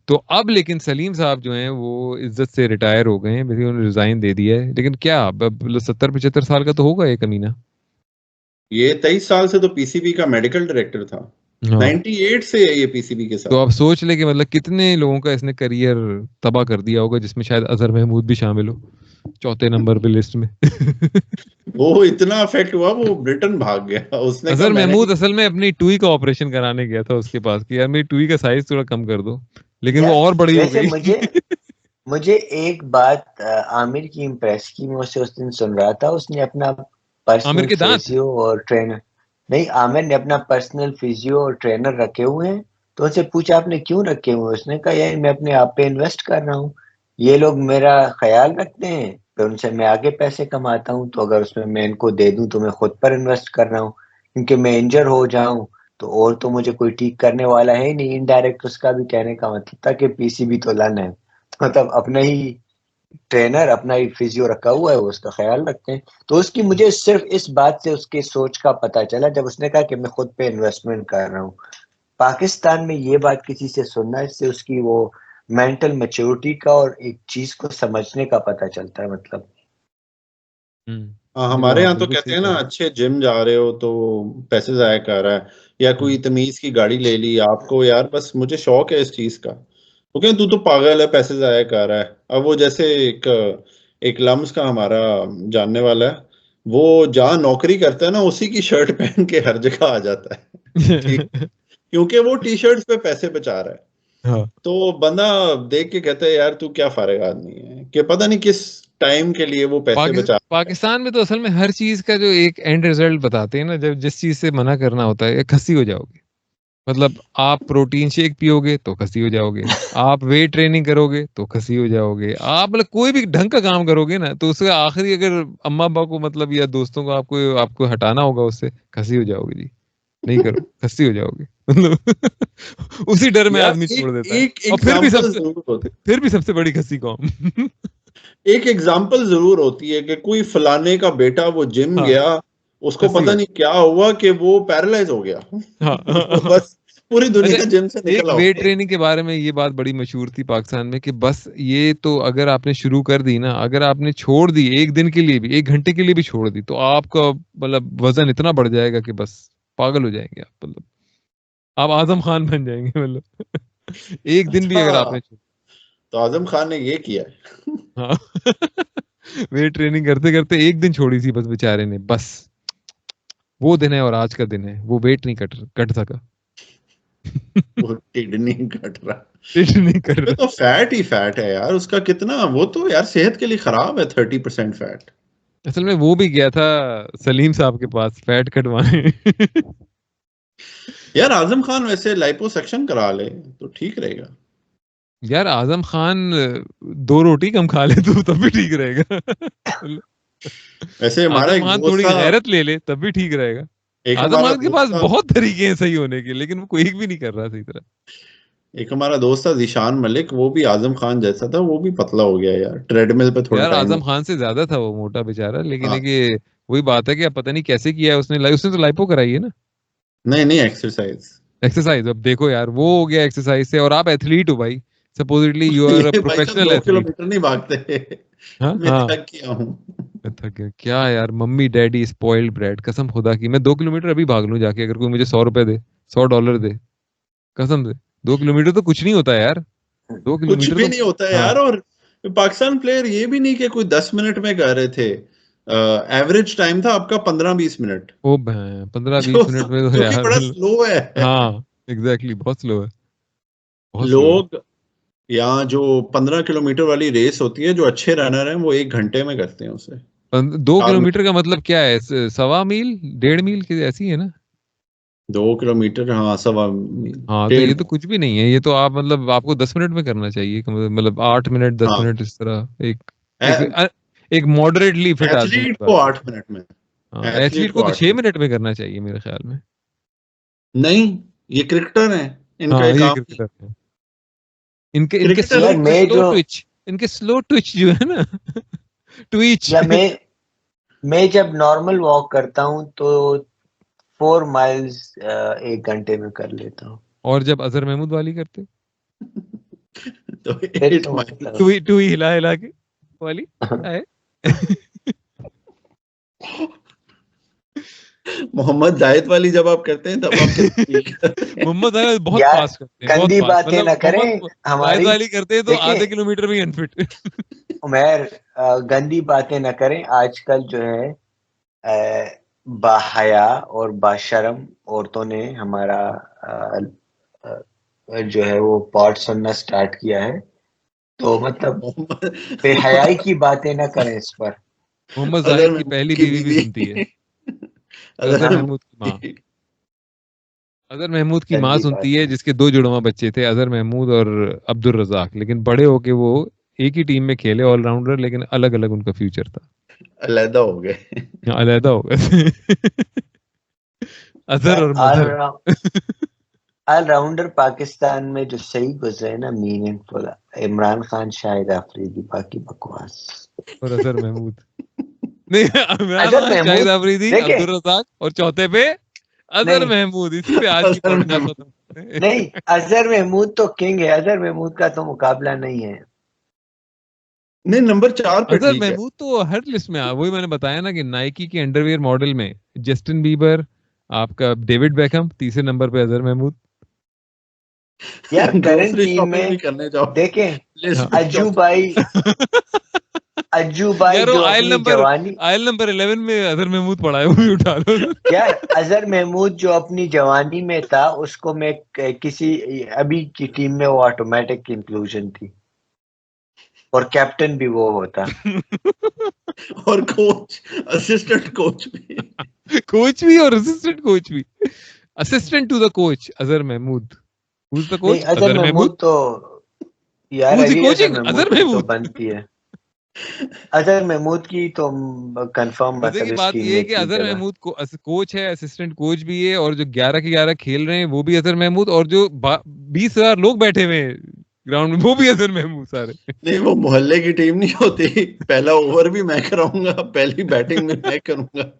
A: तो अब लेकिन सलीम साहब जो हैं वो इज्जत से रिटायर हो गए हैं, बेसिकली उन्होंने रिजाइन दे दिया है। लेकिन क्या अब 70-75 साल का तो होगा ये कमीना।
B: ये 23 साल से तो पीसीबी का मेडिकल डायरेक्टर था।
A: हाँ
B: 98 से है ये पीसीबी के
A: तो
B: साथ।
A: आप सोच ले कि मतलब कितने लोगों का इसने करियर तबाह कर दिया होगा, जिसमें शायद अजहर महमूद भी शामिल हो, चौथे नंबर पे लिस्ट में।
B: वो इतना अफेक्ट हुआ, वो ब्रिटेन भाग गया, उसने कहा
A: अजहर
B: मैंने
A: महमूद
B: नहीं।
A: असल में अपनी टुई का ऑपरेशन कराने गया था उसके पास कि यार मेरी टुई का साइज थोड़ा कम कर दो, लेकिन वो
C: यार
A: और बड़ी हो
C: वैसे
A: गई।
C: मुझे एक बात आमिर की इम्प्रेस की। मैं उसे उस दिन सुन रहा था, उसने अपना
A: आमिर
C: पर्सनल
A: के दांत।
C: फिजियो और ट्रेनर, नहीं आमिर ने अपना पर्सनल फिजियो और ट्रेनर रखे हुए हैं। तो उनसे पूछा आपने क्यों रखे हुए हैं? उसने कहा यार मैं अपने आप पे इन्वेस्ट कर रहा हूँ, ये लोग मेरा ख्याल रखते हैं, फिर उनसे मैं आगे पैसे कमाता हूँ, तो अगर उसमें मैं इनको दे दूं तो मैं खुद पर इन्वेस्ट कर रहा हूँ, क्योंकि मैं इंजर हो जाऊं तो और तो मुझे कोई ठीक करने वाला है ही नहीं। इनडायरेक्ट उसका भी कहने का मतलब था कि पीसीबी तो लन है, मतलब अपना ही ट्रेनर अपना ही फिजियो रखा हुआ है, वो उसका ख्याल रखते हैं। तो उसकी मुझे सिर्फ इस बात से उसकी सोच का पता चला जब उसने कहा कि मैं खुद पे इन्वेस्टमेंट कर रहा हूँ। पाकिस्तान में ये बात किसी से सुनना, इससे उसकी वो मेंटल मैच्योरिटी का और एक चीज को समझने का पता चलता है मतलब।
B: हाँ,
A: ये तो
B: हमारे
A: आप
B: यहाँ तो
A: बिल्कुल
B: कहते
A: सही
B: हैं
A: कह
B: ना,
A: रहे
B: अच्छे जिम जा रहे हो तो पैसे जाया कर रहा है, या कोई
A: हैं।
B: तमीज की गाड़ी ले ली आपको, यार बस मुझे शौक है इस चीज का, तो क्या तू तो पागल है, पैसे जाया कर रहा है। अब वो जैसे एक एक लम्स का हमारा जानने वाला है, वो जहाँ नौकरी करता है ना, उसी की शर्ट पहन के हर जगह आ जाता है। ठीक, क्योंकि वो टी शर्ट्स पे पैसे बचा रहा है।
A: हाँ
B: तो बंदा देख के कहता है यार तू क्या फारिग आदमी है, कि पता नहीं किस टाइम के लिए वो पैसे बचा रहा है।
A: पाकिस्तान में तो असल में हर चीज का जो एक एंड रिजल्ट बताते हैं ना, जब जिस चीज से मना करना होता है, खस्सी हो जाओगे। मतलब आप प्रोटीन शेक पियोगे तो खस्सी हो जाओगे, आप वेट ट्रेनिंग करोगे तो खस्सी हो जाओगे, आप मतलब कोई भी ढंग का काम करोगे ना तो उसके आखिरी अगर अम्मा अब्बा को मतलब या दोस्तों को आपको आपको हटाना होगा उससे, खस्सी हो जाओगे जी। नहीं करो, खस्सी हो जाओगे। मतलब उसी डर में
B: यार
A: आदमी छोड़
B: एक
A: देता है।
B: एक
A: और फिर भी
B: एग्जाम्पल
A: सबसे
B: जरूर होती,
A: फिर भी सबसे बड़ी खस्सी कौन।
B: एक एग्जाम्पल जरूर होती है कि कोई फलाने का बेटा वो जिम
A: हाँ
B: गया, उसको
A: खस्सी
B: पता
A: हो।
B: नहीं क्या हुआ कि वो पैरालाइज हो गया।
A: हाँ, हाँ,
B: वो
A: हाँ।
B: बस पूरी
A: अच्छा,
B: दुनिया जिम से
A: एक
B: निकल हो
A: वेट
B: गई।
A: ट्रेनिंग के बारे में ये बात बड़ी मशहूर थी पाकिस्तान में कि बस ये तो अगर आपने शुरू कर दी ना, अगर आपने छोड़ दी एक दिन के लिए भी, 1 घंटे के लिए भी छोड़ दी, तो आपका मतलब वजन इतना बढ़ जाएगा कि बस पागल हो जाएंगे आप, मतलब आप आजम खान बन जाएंगे मतलब। एक दिन भी
B: अच्छा,
A: अगर आपने छोड़।
B: तो आजम खान ने ये किया है।
A: हाँ। वेट ट्रेनिंग करते करते एक दिन छोड़ी थी बस बेचारे ने, बस वो दिन है और आज का दिन है, वो वेट नहीं कट कट सका।
B: वो किडनी कट रहा,
A: वेट नहीं कर
B: उसमें
A: रहा।
B: तो फैट ही फैट है यार, उसका कितना, वो तो यार सेहत के लिए खराब है, 30% फैट।
A: असल में वो भी गया था सलीम साहब के पास फैट कटवाने।
B: यार आजम खान वैसे लाइपोसक्शन करा ले तो ठीक रहेगा।
A: यार आजम खान 2 रोटी कम खा ले तो तब भी ठीक रहेगा। मतलब
B: वैसे हमारा
A: आजम
B: एक
A: खान
B: दोस्त
A: थोड़ी
B: था,
A: गैरत ले ले तब भी ठीक रहेगा।
B: एक
A: आजम
B: हमारा
A: खान के
B: दोस्त
A: पास
B: था
A: बहुत तरीके हैं सही होने के, लेकिन वो कोई एक भी नहीं कर रहा सही तरह।
B: एक हमारा दोस्त था जीशान मलिक, वो भी आजम खान जैसा था, वो भी पतला हो गया यार, ट्रेडमिल पे थोड़ा
A: यार
B: टाइम।
A: आजम खान से ज्यादा था वो मोटा बेचारा, लेकिन
B: हाँ,
A: एक ये वही बात है कि अब पता नहीं कैसे किया है उसने, उसने तो लाइपो कराई है ना।
B: नहीं नहीं, एक्सरसाइज।
A: एक्सरसाइज, अब देखो यार वो हो गया एक्सरसाइज से, और आप एथलीट हो भाई, सपोजिटली यू आर अ
B: ये भाई साहब
A: प्रोफेशनल
B: 2
A: एथलीट।
B: किलोमीटर नहीं भागते।
A: हाँ
B: मैं
A: हाँ।
B: थक गया हूँ।
A: मैं थक गया क्या यार, मम्मी डैडी स्पॉइल्ड ब्रेड, कसम खुदा की मैं 2 किलोमीटर अभी भाग लूं जाके, अगर कोई मुझे $100 दे, $100 दे, कसम से। 2 किलोमीटर तो कुछ नहीं होता यार, दो
B: कुछ
A: किलोमीटर
B: भी
A: तो।
B: नहीं होता है
A: हाँ।
B: यार, और पाकिस्तान प्लेयर ये भी नहीं कि कोई 10 मिनट में कर रहे थे, एवरेज टाइम था आपका 15-20 मिनट।
A: ओ भाई 15-20
B: जो
A: मिनट में तो
B: जो कि
A: यार
B: बड़ा
A: मतलब।
B: स्लो है।
A: हाँ एग्जैक्टली, बहुत स्लो है, बहुत स्लो है।
B: लोग यहाँ जो 15 किलोमीटर वाली रेस होती है, जो अच्छे रनर हैं वो 1 घंटे में करते हैं उसे,
A: 2
B: 4 मिनट।
A: किलोमीटर का मतलब क्या है, 1.25 मील 1.5 मील की ऐसी है ना।
B: 2 किलोमीटर, हाँ, सवा
A: हाँ, तो ये तो कुछ भी नहीं है, ये तो आप मतलब आपको 10 मिनट में करना चाहिए, मतलब 8 मिनट 10 मिनट इस तरह एक मॉडरेटली फिट आदमी
B: एथलीट को 8 मिनट में,
A: हाँ, एथलीट को तो 6 मिनट में करना चाहिए मेरे ख्याल में।
B: नहीं, ये क्रिकेटर है, इनका
A: हाँ,
B: एक
A: ये
B: काम
A: क्रिकेटर है, इनके स्लो ट्विच जो है ना ट्विच।
C: या मैं जब नॉर्मल वॉक करता हूँ तो 4 माइल्स 1 घंटे में कर लेता हूँ।
A: और जब अजहर महमूद वाली करते
B: तो 8 माइल
A: टू हिला हिला के वाली है।
B: मोहम्मद जाहिद वाली जब आप करते हैं तब आप
A: मोहम्मद जाहिद बहुत
C: यार,
A: फास्ट करते हैं,
C: गंदी
A: बहुत फास्ट,
C: बातें
A: मतलब
C: न करें हमारी।
A: जाहिद वाली करते हैं तो
C: देखिए,
A: आधे किलोमीटर में अनफिट।
C: उमर, गंदी बातें न करें। आजकल जो है बाहया और बाशरम औरतों ने हमारा जो है वो पॉड सुनना स्टार्ट किया है, तो मतलब बेहयाई की बातें न करें इस पर।
A: मोहम्मद जाहिद की पहली बीवी भी सुनती है, अजहर महमूद की माँ। अजहर महमूद की माँ सुनती है, जिसके 2 जुड़वा बच्चे थे, अजहर महमूद और अब्दुल रज़ाक, लेकिन बड़े होके वो एक ही टीम में खेले, ऑलराउंडर, लेकिन अलग अलग उनका फ्यूचर था,
B: अलहदा हो गए।
A: अलहदा हो गए। अजहर और मजहर।
C: ऑलराउंडर पाकिस्तान में जो सही गुजरे ना, मीनिंगफुल, इमरान खान, शाहिद आफरीदी, बाकी बकवास।
A: और अजहर महमूद नहीं, इमरान
C: अजहर
A: खान, शाहिद
C: महमूद,
A: आफरीदी,
C: देखे
A: अब्दुल रज़ाक, और चौथे पे अजहर महमूद। इसी पे आज की पॉडकास्ट खत्म करते हैं।
C: नहीं, अजहर महमूद तो किंग है, अजहर महमूद का तो मुकाबला नहीं है।
B: नहीं, नंबर 4 पे
A: अजहर
B: ठीक है।
A: महमूद तो हर लिस्ट में वही मैंने बताया ना कि नाइकी के अंडरवियर मॉडल में जस्टिन बीबर, आपका डेविड बेकहम, तीसरे नंबर पे अजहर महमूद।
C: यार करंट
B: ग्रोसरी
C: टीम
B: शॉपिंग
C: में
B: भी करने जाओ,
C: देखें,
B: लिस्ट
C: अज्जू भाई
A: यार वो
C: जो अपनी जवानी,
A: आयल नंबर 11 में अजहर महमूद पड़ा है, वो भी उठा लो।
C: यार अजहर महमूद जो अपनी जवानी में था, उसको मैं किसी अभी की टीम में वो ऑटोमेटिक इंक्लूजन थी, और कैप्टन भी वो होता।
B: और कोच, असिस्टेंट कोच
A: भी और असिस्टेंट कोच भी, assistant to the coach Azhar Mahmood. Who's the coach?
C: नहीं, अजहर महमूद तो यार
A: Who's he
C: अभी
A: coaching?
C: अजहर
A: अजहर
C: महमूद की तो
A: महमूद।
C: बनती है। अजहर महमूद की तो कंफर्म,
A: मजे की
C: मतलब इस
A: बात
C: टीम
A: ये
C: में
A: है कि
C: की
A: अजहर
C: जगह।
A: महमूद को कोच है, असिस्टेंट कोच भी है, और जो 11 के 11 खेल रहे हैं वो भी अजहर महमूद, और जो 20,000 लोग बैठे हुए हैं ग्राउंड में वो भी अजहर महमूद सारे।
B: नहीं, वो मोहल्ले की टीम नहीं होती। पहला ओवर भी मैं कराऊंगा, पहली बैटिंग में मैं करूंगा।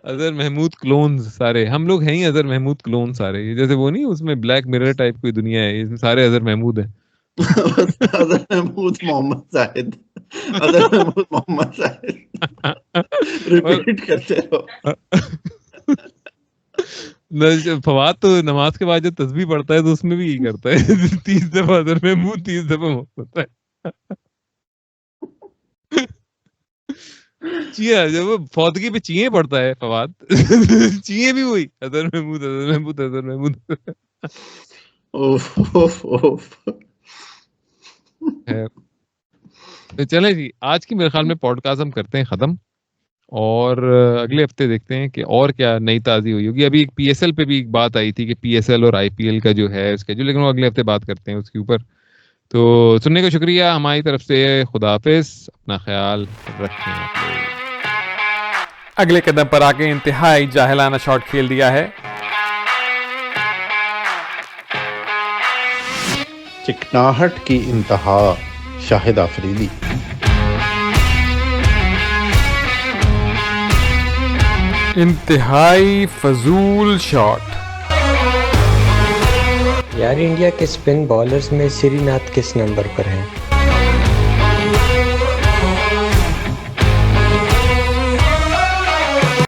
A: अजहर महमूद क्लोन्स सारे हम लोग हैं ही, अजहर महमूद क्लोन सारे। जैसे वो नहीं, उसमें ब्लैक मिरर टाइप कोई दुनिया है, इसमें सारे अजहर महमूद है।
B: अजहर महमूद मोहम्मद जाहिद, अजहर महमूद मोहम्मद जाहिद, रिपीट करते रहो।
A: फवाद तो नमाज के बाद जब तस्बीह पढ़ता है तो उसमें भी यही करता है। 30 दफा अजहर महमूद, 30 दफा मोहम्मद है। चिया जब वो फौदगी पे चिए पड़ता है फवाद, चिए भी वही अजहर महमूद, अजहर महमूद, अजहर महमूद।
B: ओफ ओफ ओफ।
A: तो चलें जी, आज की मेरे ख्याल में पॉडकास्ट हम करते हैं खत्म, और अगले हफ्ते देखते हैं कि और क्या नई ताज़ी हुई होगी। अभी एक पीएसएल पे भी एक बात आई थी कि पीएसएल और आईपीएल का जो है उसका, जो, लेकिन वो अगले हफ्ते बात करते हैं उसके ऊपर। तो सुनने का शुक्रिया हमारी तरफ से। खुदा हाफिज, अपना ख्याल रखें आप लोग।
D: अगले कदम पर आके इंतहाई जाहिलाना शॉट खेल दिया है।
B: चिकनाहट की इंतहा, शाहिद आफरीदी।
D: इंतहाई फजूल शॉट।
C: यार इंडिया के स्पिन बॉलर्स में श्रीनाथ किस नंबर पर हैं?